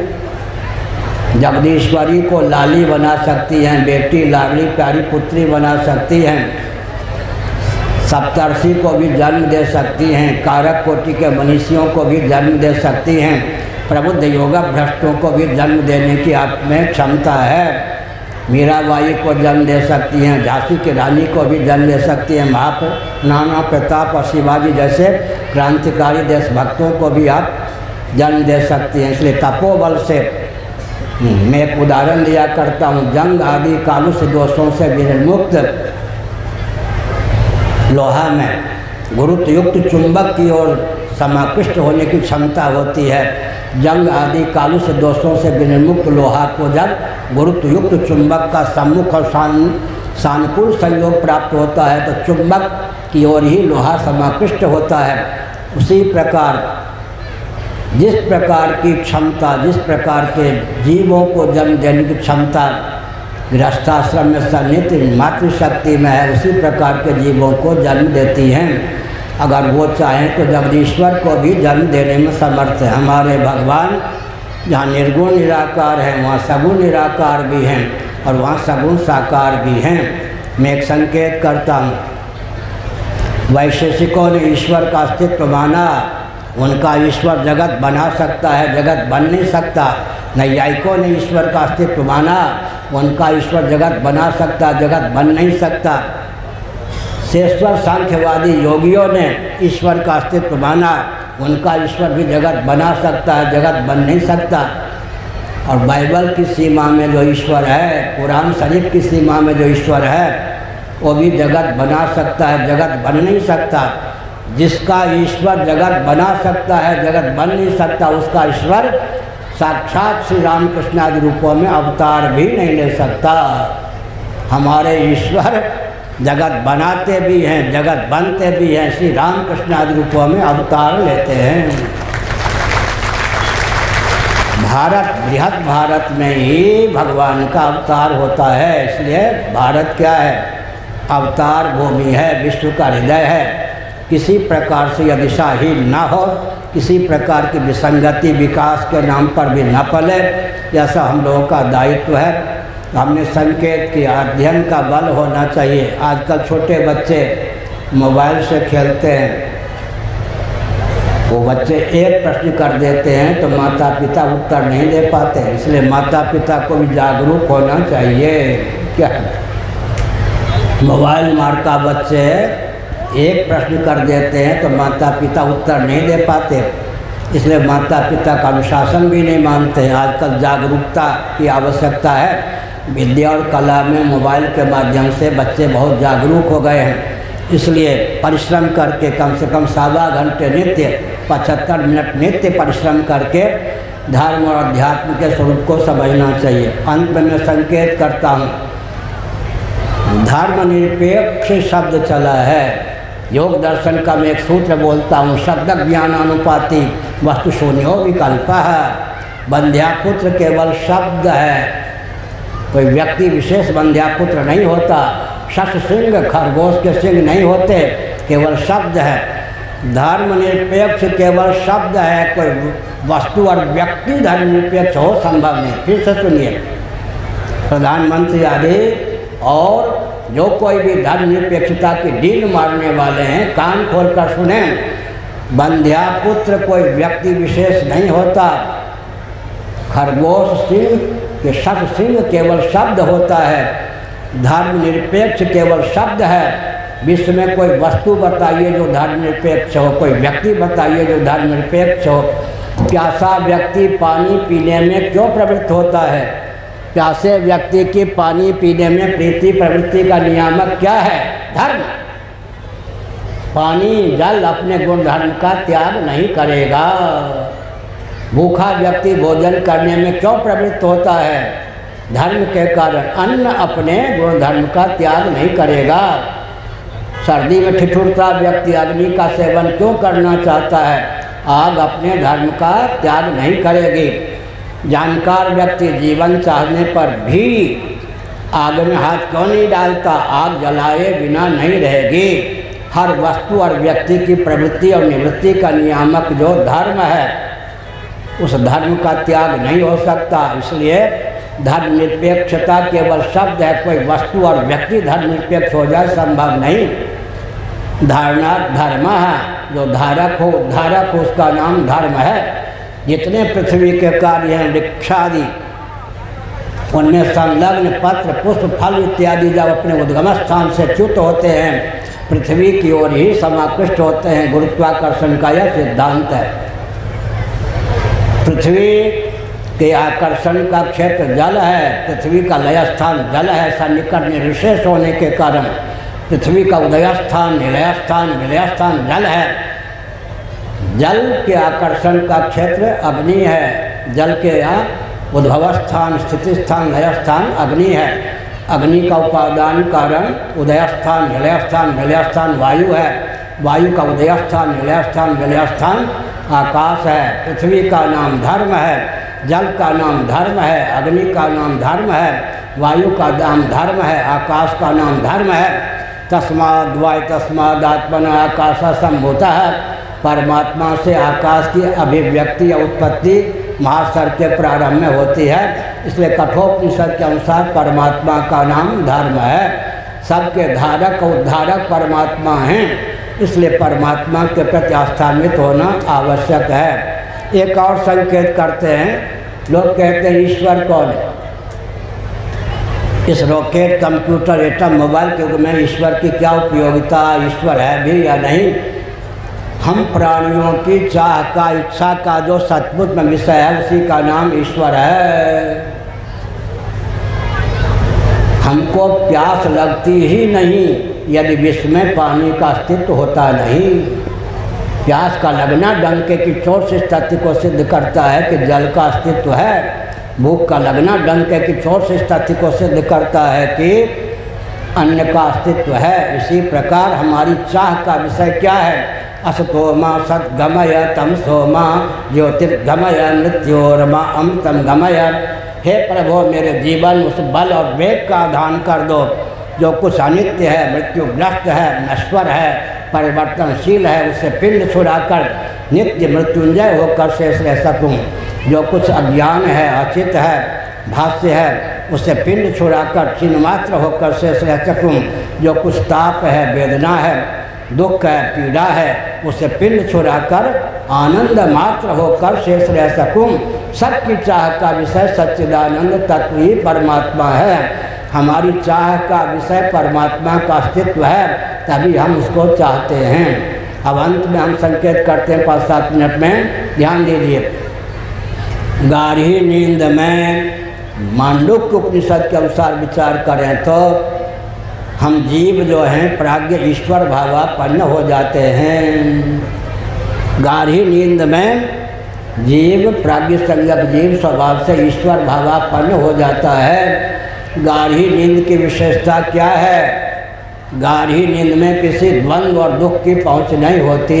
जगदीश्वरी को लाली बना सकती हैं, बेटी लाडली प्यारी पुत्री बना सकती हैं, सप्तर्षि को भी जन्म दे सकती हैं, कारक कोटि के मनीषियों को भी जन्म दे सकती हैं, प्रबुद्ध योगा भ्रष्टों को भी जन्म देने की आप में क्षमता है। मीराबाई को जन्म दे सकती हैं, झांसी की रानी को भी जन्म दे सकती हैं, नाना प्रताप और शिवाजी जैसे क्रांतिकारी देशभक्तों को भी आप जन्म दे सकती हैं। इसलिए तपोबल से मैं एक उदाहरण दिया करता हूँ, जंग आदि कालुष दोषों से विनिर्मुक्त लोहा में गुरुत्वयुक्त चुंबक की ओर समाकृष्ट होने की क्षमता होती है। जंग आदि कालुष दोषों से विनिर्मुक्त लोहा को जब गुरुत्वयुक्त चुंबक का सम्मुख और सानुकूल संयोग प्राप्त होता है तो चुंबक की ओर ही लोहा समाकृष्ट होता है। उसी प्रकार जिस प्रकार की क्षमता, जिस प्रकार के जीवों को जन्म देने की क्षमता गृहस्थाश्रम में सन्निहित मातृशक्ति में है, उसी प्रकार के जीवों को जन्म देती हैं। अगर वो चाहें तो जगदीश्वर को भी जन्म देने में समर्थ है। हमारे भगवान जहाँ निर्गुण निराकार हैं वहाँ सगुण निराकार भी हैं और वहाँ सगुण साकार भी हैं। मैं एक संकेत करता हूँ, वैशेषिकों ने ईश्वर का अस्तित्व माना, उनका ईश्वर जगत बना सकता है, जगत बन नहीं सकता। नैयायिकों ने ईश्वर का अस्तित्व माना, उनका ईश्वर जगत बना सकता, जगत बन नहीं सकता। शेषवर सांख्यवादी योगियों ने ईश्वर का अस्तित्व माना, उनका ईश्वर भी जगत बना सकता है, जगत बन नहीं सकता। और बाइबल की सीमा में जो ईश्वर है, कुरान शरीफ की सीमा में जो ईश्वर है, वो भी जगत बना सकता है, जगत बन नहीं सकता। जिसका ईश्वर जगत बना सकता है, जगत बन नहीं सकता, उसका ईश्वर साक्षात श्री रामकृष्ण आदि रूपों में अवतार भी नहीं ले सकता। हमारे ईश्वर जगत बनाते भी हैं, जगत बनते भी हैं, श्री रामकृष्ण आदि रूपों में अवतार लेते हैं। भारत, बृहद भारत में ही भगवान का अवतार होता है। इसलिए भारत क्या है? अवतार भूमि है, विश्व का हृदय है। किसी प्रकार से यह दिशाहीन ना हो, किसी प्रकार की विसंगति विकास के नाम पर भी न पले, ऐसा हम लोगों का दायित्व है। हमने संकेत किया, अध्ययन का बल होना चाहिए। आजकल छोटे बच्चे मोबाइल से खेलते हैं, वो बच्चे एक प्रश्न कर देते हैं तो माता पिता उत्तर नहीं दे पाते। इसलिए माता पिता को भी जागरूक होना चाहिए। क्या मोबाइल मार का बच्चे एक प्रश्न कर देते हैं तो माता पिता उत्तर नहीं दे पाते, इसलिए माता पिता का अनुशासन भी नहीं मानते हैं। आजकल जागरूकता की आवश्यकता है। विद्या और कला में मोबाइल के माध्यम से बच्चे बहुत जागरूक हो गए हैं। इसलिए परिश्रम करके कम से कम 1.25 घंटे नित्य 75 मिनट नित्य परिश्रम करके धर्म और अध्यात्म के स्वरूप को समझना चाहिए। अंत में मैं संकेत करता हूँ, धर्मनिरपेक्ष शब्द चला है। योग दर्शन का मैं एक सूत्र बोलता हूँ, शब्द ज्ञानानुपाति वस्तु शून्यो विकल्प है। बंध्यापुत्र केवल शब्द है, कोई व्यक्ति विशेष बंध्यापुत्र नहीं होता। शश सिंह खरगोश के सिंह नहीं होते, केवल शब्द है। धर्मनिरपेक्ष केवल शब्द है, कोई वस्तु और व्यक्ति धर्मनिरपेक्ष हो संभव नहीं। फिर से सुनिए, प्रधानमंत्री आदि और जो कोई भी धर्मनिरपेक्षता की डील मारने वाले हैं, कान खोलकर सुने। बंध्यापुत्र कोई व्यक्ति विशेष नहीं होता। खरगोश सिंह के शश सिंह केवल शब्द होता है। धर्मनिरपेक्ष केवल शब्द है। विश्व में कोई वस्तु बताइए जो धर्मनिरपेक्ष हो, कोई व्यक्ति बताइए जो धर्मनिरपेक्ष हो। प्यासा व्यक्ति पानी पीने में क्यों प्रवृत्त होता है? प्यासे व्यक्ति की पानी पीने में प्रीति प्रवृत्ति का नियामक क्या है? धर्म। पानी जल अपने गुण धर्म का त्याग नहीं करेगा। भूखा व्यक्ति भोजन करने में क्यों प्रवृत्त होता है? धर्म के कारण। अन्न अपने गुण धर्म का त्याग नहीं करेगा। सर्दी में ठिठुरता व्यक्ति अग्नि का सेवन क्यों करना चाहता है? आग अपने धर्म का त्याग नहीं करेगी। जानकार व्यक्ति जीवन चाहने पर भी आग में हाथ क्यों नहीं डालता? आग जलाए बिना नहीं रहेगी। हर वस्तु और व्यक्ति की प्रवृत्ति और निवृत्ति का नियामक जो धर्म है, उस धर्म का त्याग नहीं हो सकता। इसलिए धर्मनिरपेक्षता केवल शब्द है, कोई वस्तु और व्यक्ति धर्मनिरपेक्ष हो जाए संभव नहीं। धारणा धर्म है, जो धारक हो उद्धारक हो, उसका नाम धर्म है। जितने पृथ्वी के कार्य हैं वृक्षादि, उनमें संलग्न पत्र पुष्प फल इत्यादि जब अपने उद्गम स्थान से च्युत होते हैं, पृथ्वी की ओर ही समाकृष्ट होते हैं। गुरुत्वाकर्षण का यह सिद्धांत है। पृथ्वी के आकर्षण का क्षेत्र जल है, पृथ्वी का लय स्थान जल है। सन्निकट निर्विशेष होने के कारण पृथ्वी का उदय स्थान निलय स्थान विलय स्थान जल है। जल के आकर्षण का क्षेत्र अग्नि है। जल के उद्भव स्थान स्थिति स्थान लय स्थान अग्नि है। अग्नि का उपादान कारण उदय स्थान विलय स्थान विलय स्थान वायु है। वायु का उदय स्थान विलय स्थान विलय स्थान आकाश है। पृथ्वी का नाम धर्म है, जल का नाम धर्म है, अग्नि का नाम धर्म है, वायु का नाम धर्म है, आकाश का नाम धर्म है। तस्माद् वाय तस्माद् आत्मना आकाश संभूता है। परमात्मा से आकाश की अभिव्यक्ति या उत्पत्ति महासर के प्रारंभ में होती है। इसलिए कठोपनिषद के अनुसार परमात्मा का नाम धर्म है। सबके धारक और उद्धारक परमात्मा हैं, इसलिए परमात्मा के प्रति आस्थान्वित होना आवश्यक है। एक और संकेत करते हैं, लोग कहते हैं ईश्वर कौन है? इस रॉकेट कंप्यूटर एटम मोबाइल के युग में ईश्वर की क्या उपयोगिता? ईश्वर है भी या नहीं? हम प्राणियों की चाह का इच्छा का जो सचमुच में विषय है उसी का नाम ईश्वर है। हमको प्यास लगती ही नहीं यदि विश्व में पानी का अस्तित्व होता नहीं। प्यास का लगना डंके की चोट से इस तथ्य को सिद्ध करता है कि जल का अस्तित्व है। भूख का लगना डंके की चोट से इस तथ्य को सिद्ध करता है कि अन्न का अस्तित्व है। इसी प्रकार हमारी चाह का विषय क्या है? असतोमा सद्गमय तमसोमा ज्योतिर्गमय मृत्योर्मा अमृतम गमय। हे प्रभु, मेरे जीवन उस बल और वेग का आधान कर दो जो कुछ अनित्य है, मृत्युग्रस्त है, नश्वर है, परिवर्तनशील है, उसे पिंड छुड़ाकर नित्य मृत्युंजय होकर शेष रह सकूँ। जो कुछ अज्ञान है, अचित है, भाष्य है, उसे पिंड छुड़ाकर चिन्ह मात्र होकर शेष रह सकूँ। जो कुछ ताप है, वेदना है, दुख है, पीड़ा है, उसे पिंड छुड़ाकर आनंद मात्र होकर शेष रह सकूँ। सबकी चाह का विषय सच्चिदानंद तत्व ही परमात्मा है। हमारी चाह का विषय परमात्मा का अस्तित्व है, तभी हम उसको चाहते हैं। अब अंत में हम संकेत करते हैं 5-7 मिनट में, ध्यान दीजिए। गाढ़ी नींद में मांडुक्य उपनिषद के अनुसार विचार करें तो हम जीव जो हैं प्राज्ञ ईश्वर भावापन्न हो जाते हैं। गाढ़ी नींद में जीव प्राज्ञ संज्ञक जीव स्वभाव से ईश्वर भावापन्न हो जाता है। गाढ़ी नींद की विशेषता क्या है? गाढ़ी नींद में किसी द्वंद्व और दुख की पहुंच नहीं होती।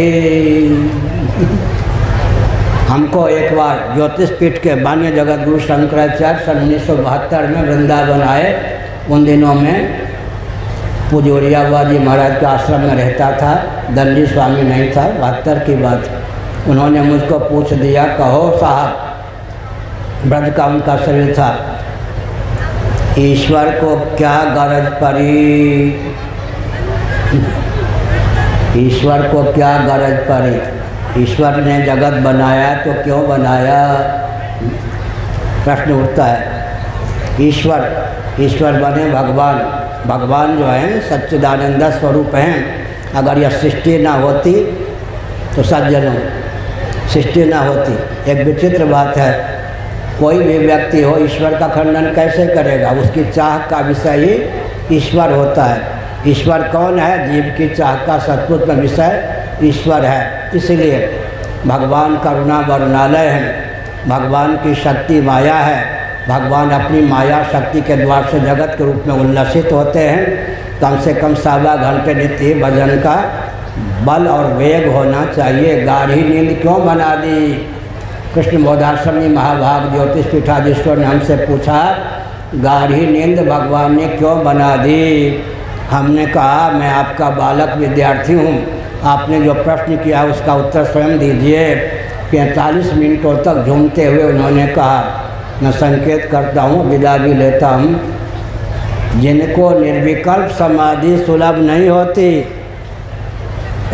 हमको एक बार ज्योतिष पीठ के मान्य जगत गुरु शंकराचार्य सन 1972 में वृंदावन आए। उन दिनों में पुजोरिया जी महाराज के आश्रम में रहता था, दंडी स्वामी नहीं था, 72 की बात। उन्होंने मुझको पूछ दिया, कहो साहब, ब्रज का उनका शरीर था, ईश्वर को क्या गरज पड़ी? ईश्वर को क्या गरज पड़ी? ईश्वर ने जगत बनाया तो क्यों बनाया? प्रश्न उठता है। ईश्वर बने भगवान। भगवान जो हैं सच्चिदानंद स्वरूप हैं। अगर यह सृष्टि ना होती तो सज्जनों सृष्टि ना होती। एक विचित्र बात है, कोई भी व्यक्ति हो ईश्वर का खंडन कैसे करेगा? उसकी चाह का विषय ही ईश्वर होता है। ईश्वर कौन है? जीव की चाह का सत्पुत में विषय ईश्वर है। इसलिए भगवान करुणा वर्णालय है। भगवान की शक्ति माया है। भगवान अपनी माया शक्ति के द्वार से जगत के रूप में उल्लसित होते हैं। कम से कम 1.25 घंटे नित्य भजन का बल और वेग होना चाहिए। गाढ़ी नींद क्यों बना दी? कृष्ण बोधाश्रमी महाभाग ज्योतिष पीठाधीश्वर ने हमसे पूछा, गाढ़ी नींद भगवान ने क्यों बना दी? हमने कहा, मैं आपका बालक विद्यार्थी हूँ, आपने जो प्रश्न किया उसका उत्तर स्वयं दीजिए। 45 मिनटों तक झूमते हुए उन्होंने कहा, मैं संकेत करता हूँ, विदा भी लेता हूँ, जिनको निर्विकल्प समाधि सुलभ नहीं होती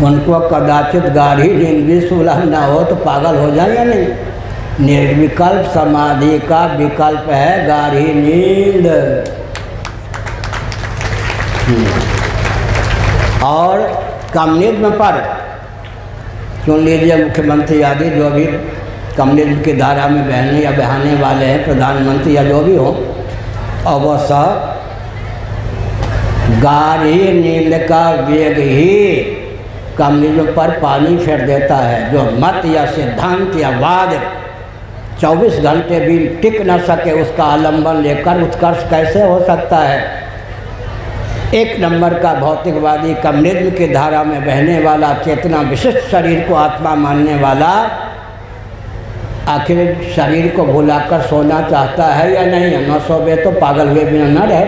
उनको कदाचित गाढ़ी नींद भी सुलभ ना हो तो पागल हो जाए या नहीं? निर्विकल्प समाधि का विकल्प है गाढ़ी नींद। और कम्युनिज्म पर सुन लीजिए, मुख्यमंत्री आदि जो भी कम्युनिज्म की धारा में बहने या बहाने वाले हैं, प्रधानमंत्री या जो भी हो, और वह सब गाढ़ी नींद का वेग ही कम्युनिज्म पर पानी फेर देता है। जो मत या सिद्धांत या वाद 24 घंटे भी टिक न सके, उसका आलंबन लेकर उत्कर्ष कैसे हो सकता है? एक नंबर का भौतिकवादी कम्युनिज्म की धारा में बहने वाला, चेतना विशिष्ट शरीर को आत्मा मानने वाला, आखिर शरीर को भुलाकर सोना चाहता है या नहीं? न सोवे तो पागल हुए बिना न रहे।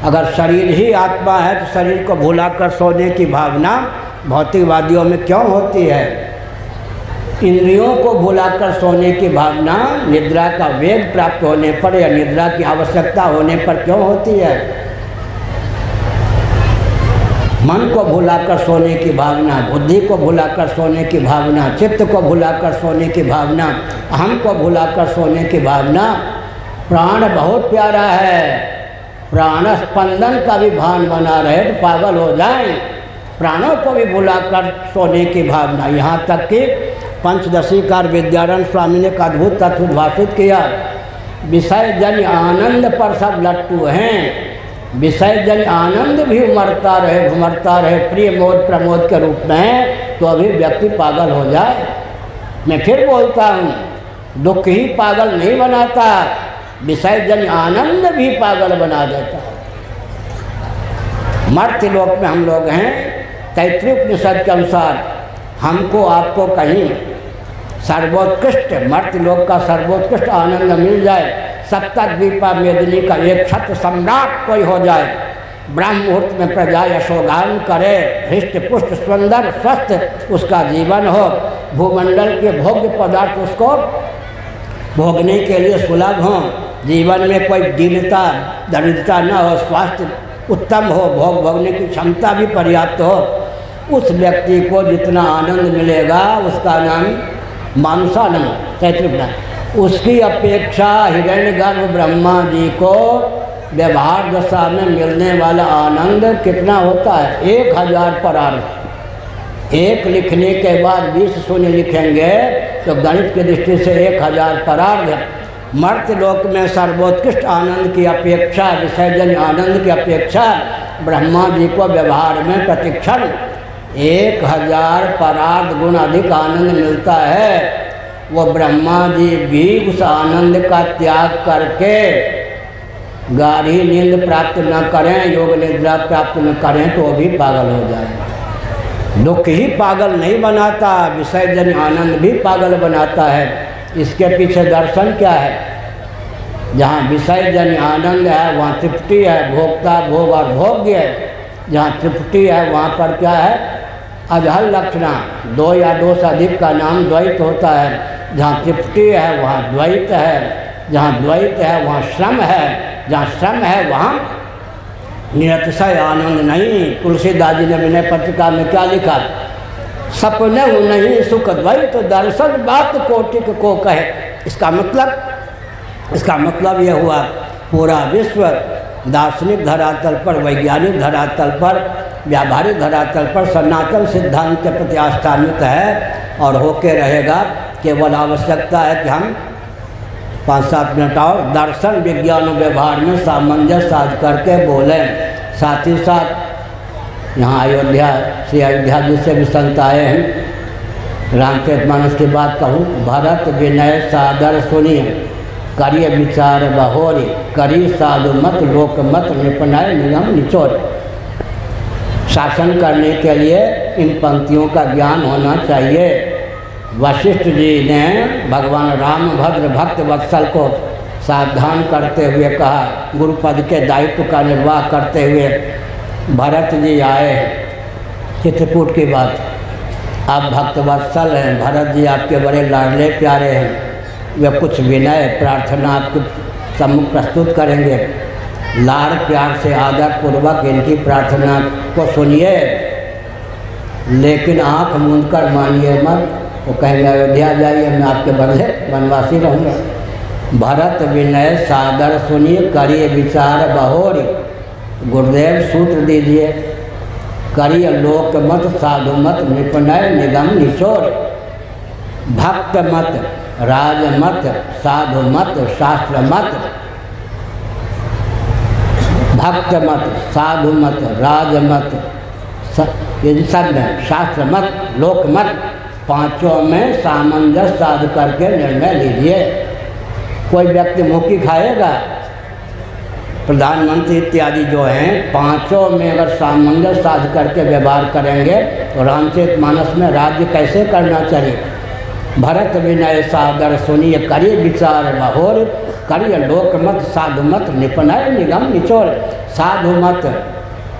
अगर शरीर ही आत्मा है तो शरीर को भुलाकर सोने की भावना भौतिकवादियों में क्यों होती है? इंद्रियों को भुलाकर सोने की भावना निद्रा का वेग प्राप्त होने पर या निद्रा की आवश्यकता होने पर क्यों होती है? मन को भुलाकर सोने की भावना, बुद्धि को भुलाकर सोने की भावना, चित्त को भुलाकर सोने की भावना, अहम को भुलाकर सोने की भावना। प्राण बहुत प्यारा है, प्राण स्पंदन का भी भान बना रहे तो पागल हो जाए। प्राणों को भी भुलाकर सोने की भावना। यहाँ तक कि पंचदशीकार विद्यारण्य स्वामी ने एक अद्भुत तत्व भाषित किया, विषय जन आनंद पर सब लट्टू हैं, विषय जन आनंद भी उमड़ता रहे प्रिय मोद प्रमोद के रूप में, तो अभी व्यक्ति पागल हो जाए। मैं फिर बोलता हूँ, दुख ही पागल नहीं बनाता, विषय जन आनंद भी पागल बना देता है। मर्त्य लोक में हम लोग हैं, तैत्तिरीय उपनिषद के अनुसार हमको आपको कहीं सर्वोत्कृष्ट मर्त्य लोक का सर्वोत्कृष्ट आनंद मिल जाए, सप्तद्वीपा मेदिनी का एक छत्र सम्राट कोई हो जाए, ब्रह्म मुहूर्त में प्रजा यशोगान करे, हृष्ट पुष्ट सुंदर स्वस्थ उसका जीवन हो, भूमंडल के भोग्य पदार्थ उसको भोगने के लिए सुलभ हो, जीवन में कोई दीनता दरिद्रता न हो, स्वास्थ्य उत्तम हो, भोगने की क्षमता भी पर्याप्त हो, उस व्यक्ति को जितना आनंद मिलेगा उसका नाम मानुषानंद तैत्तिरीय। उसकी अपेक्षा हिरण्यगर्भ ब्रह्मा जी को व्यवहार दशा में मिलने वाला आनंद कितना होता है? 1000 परार्थ। एक लिखने के बाद 20 शून्य लिखेंगे तो गणित की दृष्टि से 1000 परार्थ। मर्त्य लोक में सर्वोत्कृष्ट आनंद की अपेक्षा, विसर्जन आनंद की अपेक्षा ब्रह्मा जी को व्यवहार में प्रतिक्षण 1000 परार्थ गुण अधिक आनंद मिलता है। वो ब्रह्मा जी भी उस आनंद का त्याग करके गाढ़ी नींद प्राप्त न करें, योग निद्रा प्राप्त न करें तो वो भी पागल हो जाए। दुख ही पागल नहीं बनाता, विसर्जन आनंद भी पागल बनाता है। इसके पीछे दर्शन क्या है? जहाँ विसर्जन आनंद है वहाँ तृप्ति है, भोक्ता भोग और भोग्य है। जहाँ तृप्ति है वहाँ पर क्या है? अजहल लक्षणा, 2 या 2 से अधिक का नाम द्वैत होता है। जहाँ तृप्ति है वहाँ द्वैत है, जहाँ द्वैत है वहाँ श्रम है, जहाँ श्रम है वहाँ निरतिशय आनंद नहीं। तुलसीदास जी ने विनय पत्रिका में क्या लिखा? सपने नहीं सुख द्वैत दर्शन बात कोटिक को कहे। इसका मतलब यह हुआ पूरा विश्व दार्शनिक धरातल पर, वैज्ञानिक धरातल पर, व्यावहारिक धरातल पर सनातन सिद्धांत के प्रति आस्थान्वित है और होके रहेगा। केवल आवश्यकता है कि हम 5-7 मिनट और दर्शन विज्ञान व्यवहार में सामंजस्य साध करके बोलें। साथ ही साथ यहाँ अयोध्या, श्री अयोध्या जी से भी संत आए हैं। रामचरितमानस की बात कहूँ, भरत विनय सादर सुनिए, करिए विचार बहोरी, करी साधु मत लोक मत निपनाय निगम निचोर। शासन करने के लिए इन पंक्तियों का ज्ञान होना चाहिए। वशिष्ठ जी ने भगवान राम भद्र भक्त वत्सल को सावधान करते हुए कहा, गुरुपद के दायित्व का निर्वाह करते हुए भरत जी आए। चित्रकूट की बात, आप भक्त वत्सल हैं, भरत जी आपके बड़े लाडले प्यारे हैं। वे कुछ विनय प्रार्थना आपके सम्मुख प्रस्तुत करेंगे। लाड़ प्यार से आदर पूर्वक इनकी प्रार्थना को सुनिए, लेकिन आँख मूंद कर मानिए मत। वो कहेंगे अयोध्या जाइए, मैं आपके बदले वनवासी रहूँगा। भरत विनय सादर सुनिए, करिए विचार बहोरी। गुरुदेव सूत्र दीजिए, करिए लोक मत साधु मत निपनय निगम निचोर। भक्त मत, राज मत, साधु मत, शास्त्र मत। भक्त मत, साधु मत, राज मत, ये सब में शास्त्र मत, लोक मत, पांचों में सामंजस्य साध करके निर्णय लीजिए। कोई व्यक्ति मुक्की खाएगा, प्रधानमंत्री इत्यादि जो हैं, पांचों में अगर सामंजस्य साध करके व्यवहार करेंगे तो रामचरितमानस में राज्य कैसे करना चाहिए? भरत विनय सादर सुनिए, करिए विचार बहोर, करिए लोक मत साधु मत निपनय निगम निचोर। साधु मत,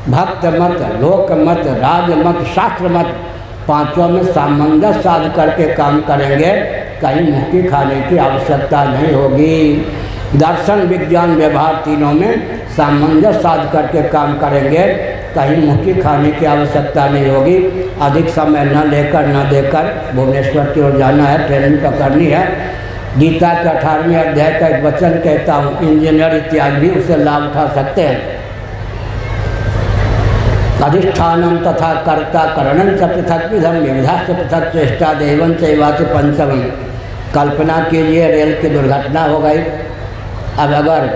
भक्त मत, लोक मत, राज मत, शास्त्र मत, पांचों में सामंजस्य साध करके काम करेंगे, कहीं मुक्की खाने की आवश्यकता नहीं होगी। दर्शन विज्ञान व्यवहार तीनों में सामंजस्य साध करके काम करेंगे, कहीं मुक्की खाने की आवश्यकता नहीं होगी। अधिक समय न देकर भुवनेश्वर की ओर जाना है, ट्रेनिंग पकड़नी है। गीता के 18वें अध्याय का एक वचन कहता हूँ, इंजीनियर इत्यादि भी उससे लाभ उठा सकते हैं। अधिष्ठानम तथा कर्ता करणं च पृथक विधम विविधा से पृथक चेष्टा देवं चैवाति पंचम। कल्पना कीजिए रेल की दुर्घटना हो गई। अब अगर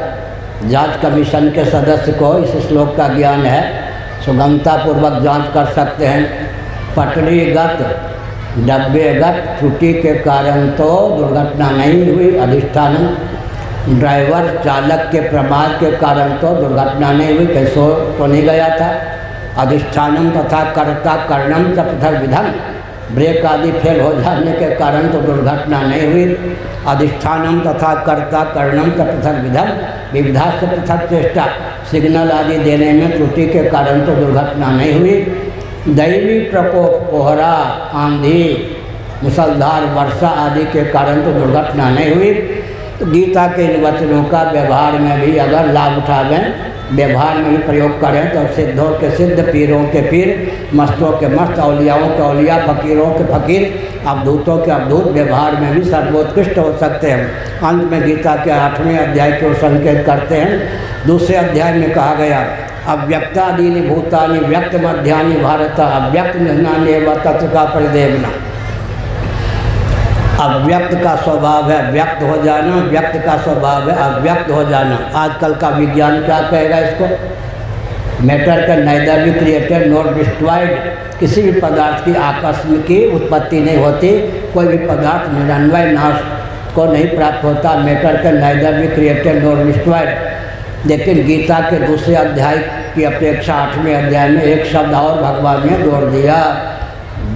जांच कमीशन के सदस्य को इस श्लोक का ज्ञान है, सुगमतापूर्वक जांच कर सकते हैं। पटरीगत डब्बेगत त्रुटि के कारण तो दुर्घटना नहीं हुई, अधिष्ठानम ड्राइवर चालक के प्रमाद के कारण तो दुर्घटना नहीं हुई, कैसो तो नहीं गया था। अधिष्ठानम तथा कर्ता करणम च पृथक विधम, ब्रेक आदि फेल हो जाने के कारण तो दुर्घटना नहीं हुई। अधिष्ठानम तथा कर्ता करणम च पृथक विधम, विविधा से पृथक चेष्टा, सिग्नल आदि देने में त्रुटि के कारण तो दुर्घटना नहीं हुई। दैवी प्रकोप, कोहरा, आंधी, मुसलधार वर्षा आदि के कारण तो दुर्घटना नहीं हुई। तो गीता के इन वचनों का व्यवहार में भी अगर लाभ उठावें, व्यवहार में भी प्रयोग करें तो सिद्धों के सिद्ध, पीरों के पीर, मस्तों के मस्त, औलियाओं के औलिया, फकीरों के फकीर, अवधूतों के अवधूत व्यवहार में भी सर्वोत्कृष्ट हो सकते हैं। अंत में गीता के 8वें अध्याय को संकेत करते हैं। दूसरे अध्याय में कहा गया अव्यक्तादीनि भूतानि व्यक्त मध्यानि भारत अव्यक्त निधनानि व तत्व का परिदेवना। अव्यक्त का स्वभाव है व्यक्त हो जाना, व्यक्त का स्वभाव है अव्यक्त हो जाना। आजकल का विज्ञान क्या कहेगा इसको? मैटर का neither be created not destroyed, किसी भी पदार्थ की आकस्मिक की उत्पत्ति नहीं होती, कोई भी पदार्थ निरन्वय नाश को नहीं प्राप्त होता। मैटर का neither be created not destroyed. लेकिन गीता के दूसरे अध्याय की अपेक्षा 8वें अध्याय में एक शब्द और भगवान ने जोड़ दिया,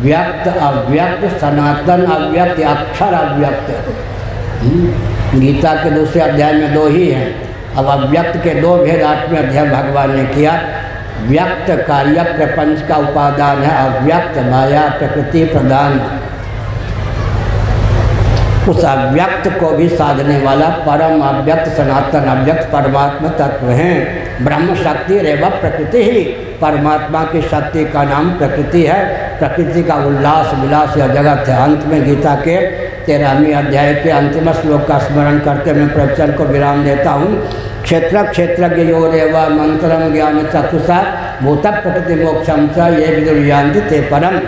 व्यक्त अव्यक्त, सनातन अव्यक्त, अक्षर अव्यक्त। गीता के दूसरे अध्याय में 2 ही हैं। अब अव्यक्त के 2 भेद 8वें अध्याय भगवान ने किया। व्यक्त कार्य प्रपंच का उपादान है, अव्यक्त माया प्रकृति प्रदान। उस अव्यक्त को भी साधने वाला परम अव्यक्त सनातन अव्यक्त परमात्मा तत्व हैं। ब्रह्म शक्ति रेव प्रकृति ही, परमात्मा की शक्ति का नाम प्रकृति है। प्रकृति का उल्लास विलास या जगत है। अंत में गीता के 13वें अध्याय के अंतिम श्लोक का स्मरण करके मैं प्रवचन को विराम देता हूँ। क्षेत्र क्षेत्रज्ञ योरेव मंत्रम ज्ञान चक्षुषा भूत प्रकृति मोक्षम च ये विदुर्यान्ति ते परम।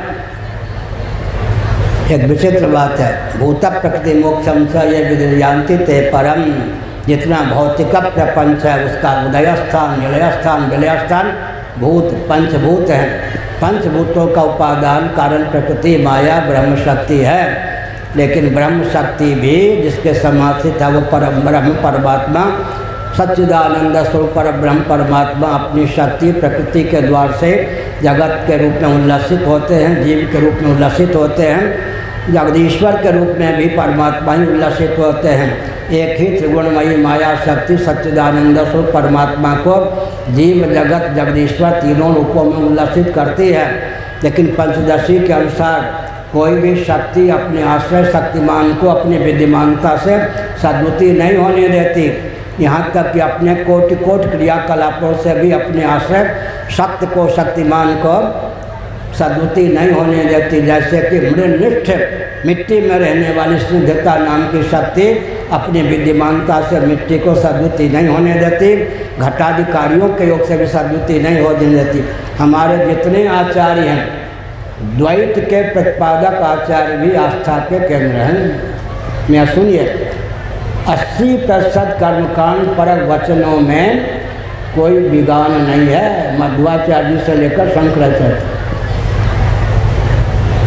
एक विचित्र बात है, भूत प्रकृति मोक्षम च ये विदुर्यान्ति ते परम। जितना भौतिक प्रपंच है उसका उदय स्थान, निलय स्थान, विलय स्थान भूत पंचभूत हैं। पंचभूतों का उपादान कारण प्रकृति माया ब्रह्म शक्ति है। लेकिन ब्रह्म शक्ति भी जिसके समाश्रित है वो परम ब्रह्म परमात्मा सच्चिदानंद स्वरूप पर ब्रह्म परमात्मा अपनी शक्ति प्रकृति के द्वार से जगत के रूप में उल्लसित होते हैं, जीव के रूप में उल्लसित होते हैं, जगदीश्वर के रूप में भी परमात्मा ही उल्लसित होते हैं। एक ही त्रिगुणमयी माया शक्ति सच्चिदानंद स्वरूप परमात्मा को जीव जगत जगदीश्वर तीनों रूपों में उल्लसित करती है। लेकिन पंचदशी के अनुसार कोई भी शक्ति अपने आश्रय शक्तिमान को अपनी विद्यमानता से सद्गति नहीं होने देती। यहाँ तक कि अपने कोटि कोटि क्रियाकलापों से भी अपने आश्रय शक्ति को शक्तिमान को सद्गति नहीं होने देती। जैसे कि मृनिष्ठ मिट्टी में रहने वाली स्निग्धता नाम की शक्ति अपनी विद्यमानता से मिट्टी को सद्गति नहीं होने देती, घटाधिकारियों के योग से भी सद्गति नहीं होने देती। हमारे जितने आचार्य हैं, द्वैत के प्रतिपादक आचार्य भी आस्था के केंद्र हैं। मैं सुनिए, 80% कर्मकांड परक वचनों में कोई विगान नहीं है। मध्वाचार्य से लेकर शंकराचार्य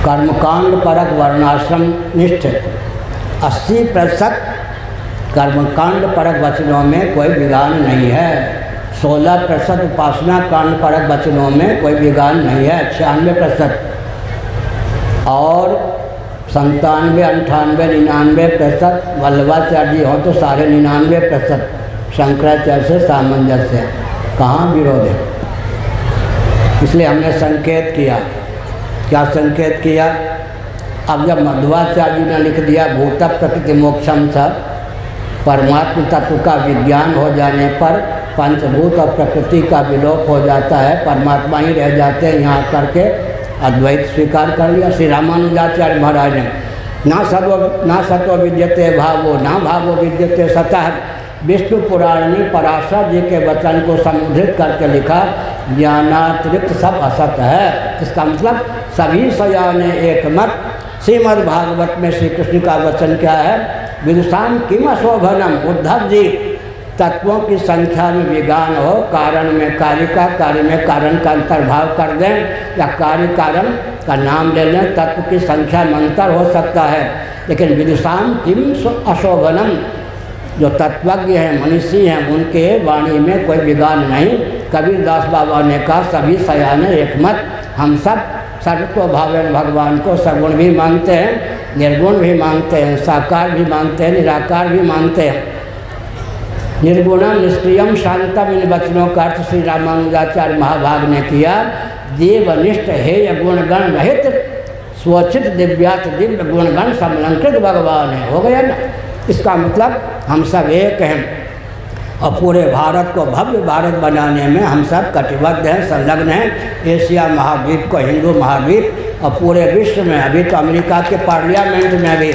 कर्मकांड परक वर्णाश्रम निष्ठ 80% कर्मकांड परक वचनों में कोई विगान नहीं है। 16% उपासना कांड परक वचनों में कोई विगान नहीं है, 96%। और 97, 98, 99% वल्लभाचार्य हो तो 99.5%। शंकराचार्य से सामंजस्य, कहाँ विरोध है? इसलिए हमने संकेत किया। क्या संकेत किया? अब जब मध्वाचार्य ने लिख दिया भूत प्रकृति मोक्षम च, परमात्म तत्व का विज्ञान हो जाने पर पंचभूत और प्रकृति का विलोप हो जाता है, परमात्मा ही रह जाते हैं। यहाँ करके अद्वैत स्वीकार कर लिया श्री रामानुजाचार्य महाराज ने। ना सत्व विद्यते भावो ना भावो विद्यते सतः। विष्णु पुराण में पराशर जी के वचन को समुद्रित करके लिखा, ज्ञानातिरिक्त सब असत है। इसका मतलब सभी सयाने एक मत। श्रीमद् भागवत में श्री कृष्ण का वचन क्या है? विदुषाम किम शोभनम। उद्धव जी तत्वों की संख्या में विज्ञान हो, कारण में कार्य का, कार्य में कारण का अंतर्भाव कर दें या कार्य कारण का नाम ले लें, तत्व की संख्या में अंतर हो सकता है, लेकिन विदुषाम किम अशोभनम, जो तत्वज्ञ हैं, मनीषी हैं, उनके वाणी में कोई विज्ञान नहीं। कबीरदास बाबा ने कहा सभी सयाने एक मत, हम सब सर्वतोभावेन भगवान को सगुण भी मानते हैं, निर्गुण भी मानते हैं, साकार भी मानते हैं, निराकार भी मानते हैं। निर्गुणम निष्क्रियम शांतम, इन वचनों का अर्थ श्री रामानुजाचार्य महाभाग ने किया। जीवनिष्ठ हेय गुणगण रहित स्वचित दिव्यात दिव्य गुणगण समलंकृत भगवान है। हो गया ना। इसका मतलब हम सब एक हैं और पूरे भारत को भव्य भारत बनाने में हम सब कटिबद्ध हैं, संलग्न हैं। एशिया महाद्वीप को हिंदू महाद्वीप और पूरे विश्व में, अभी तो अमेरिका के पार्लियामेंट में भी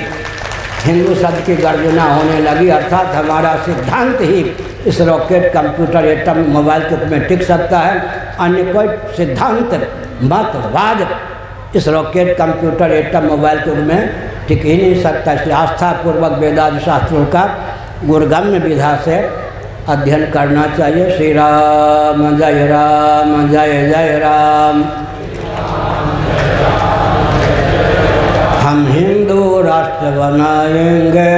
हिंदू शब्द की गर्जना होने लगी, अर्थात हमारा सिद्धांत ही इस रॉकेट, कंप्यूटर, एटम, मोबाइल के रूप में टिक सकता है। अन्य कोई सिद्धांत, मत, वाद इस रॉकेट, कंप्यूटर, एटम, मोबाइल के रूप में टिक ही नहीं सकता। इसलिए आस्थापूर्वक वेदांत शास्त्रों का गुरुगम्य विधा से अध्ययन करना चाहिए। श्री राम जय राम, जय जय राम। हम हिंदू राष्ट्र बनाएंगे,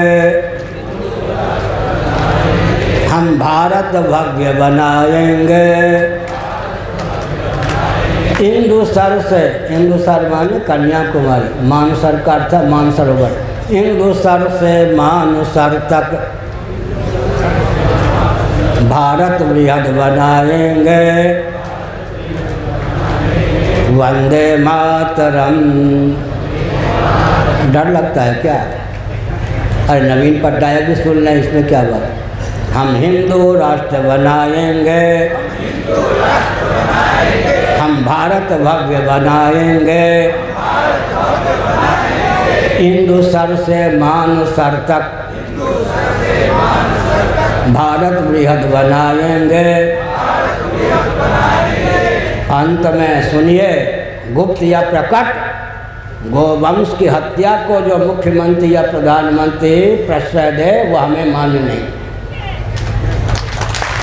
हम भारत भव्य बनाएंगे। इंदुसर से, इंदुसर माने कन्याकुमारी, मानसर का अर्थ मानसरोवर। इंदुसर से मानसर तक भारत बृहद बनाएंगे। वंदे मातरम। डर लगता है क्या? अरे नवीन पटनायक भी सुन लें, इसमें क्या बात। हम हिंदू राष्ट्र बनाएंगे, हम भारत भव्य बनाएंगे। इंदुसर से मानसर तक भारत बृहद बनाएंगे। अंत में सुनिए, गुप्त या प्रकट गोवंश की हत्या को जो मुख्यमंत्री या प्रधानमंत्री प्रश्रय दे वो हमें मान्य नहीं।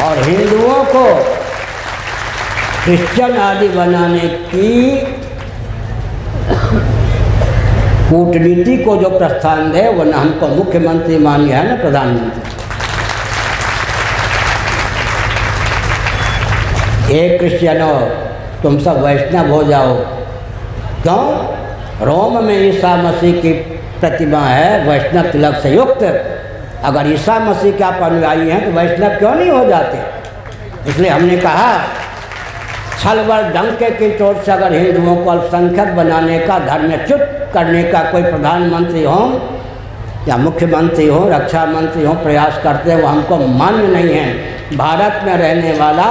और हिंदुओं को क्रिश्चियन आदि बनाने की कूटनीति को जो प्रस्थान दे वो न हमको मुख्यमंत्री मान्य है न प्रधानमंत्री। एक क्रिश्चियनो तुम सब वैष्णव हो जाओ। क्यों? रोम में ईसा मसीह की प्रतिमा है वैष्णव तिलक से युक्त। अगर ईसा मसीह के आप अनुयायी हैं तो वैष्णव क्यों नहीं हो जाते? इसलिए हमने कहा छल बल डंके की चोट से अगर हिंदुओं को अल्पसंख्यक बनाने का, धर्मच्युत करने का कोई प्रधानमंत्री हो या मुख्यमंत्री हो, रक्षा मंत्री हो प्रयास करते हैं, वो हमको मान्य नहीं है। भारत में रहने वाला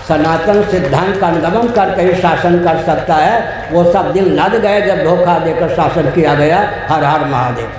सनातन सिद्धांत का अनुगमन करके ही शासन कर सकता है। वो सब दिन लद गए जब धोखा देकर शासन किया गया। हर हर महादेव।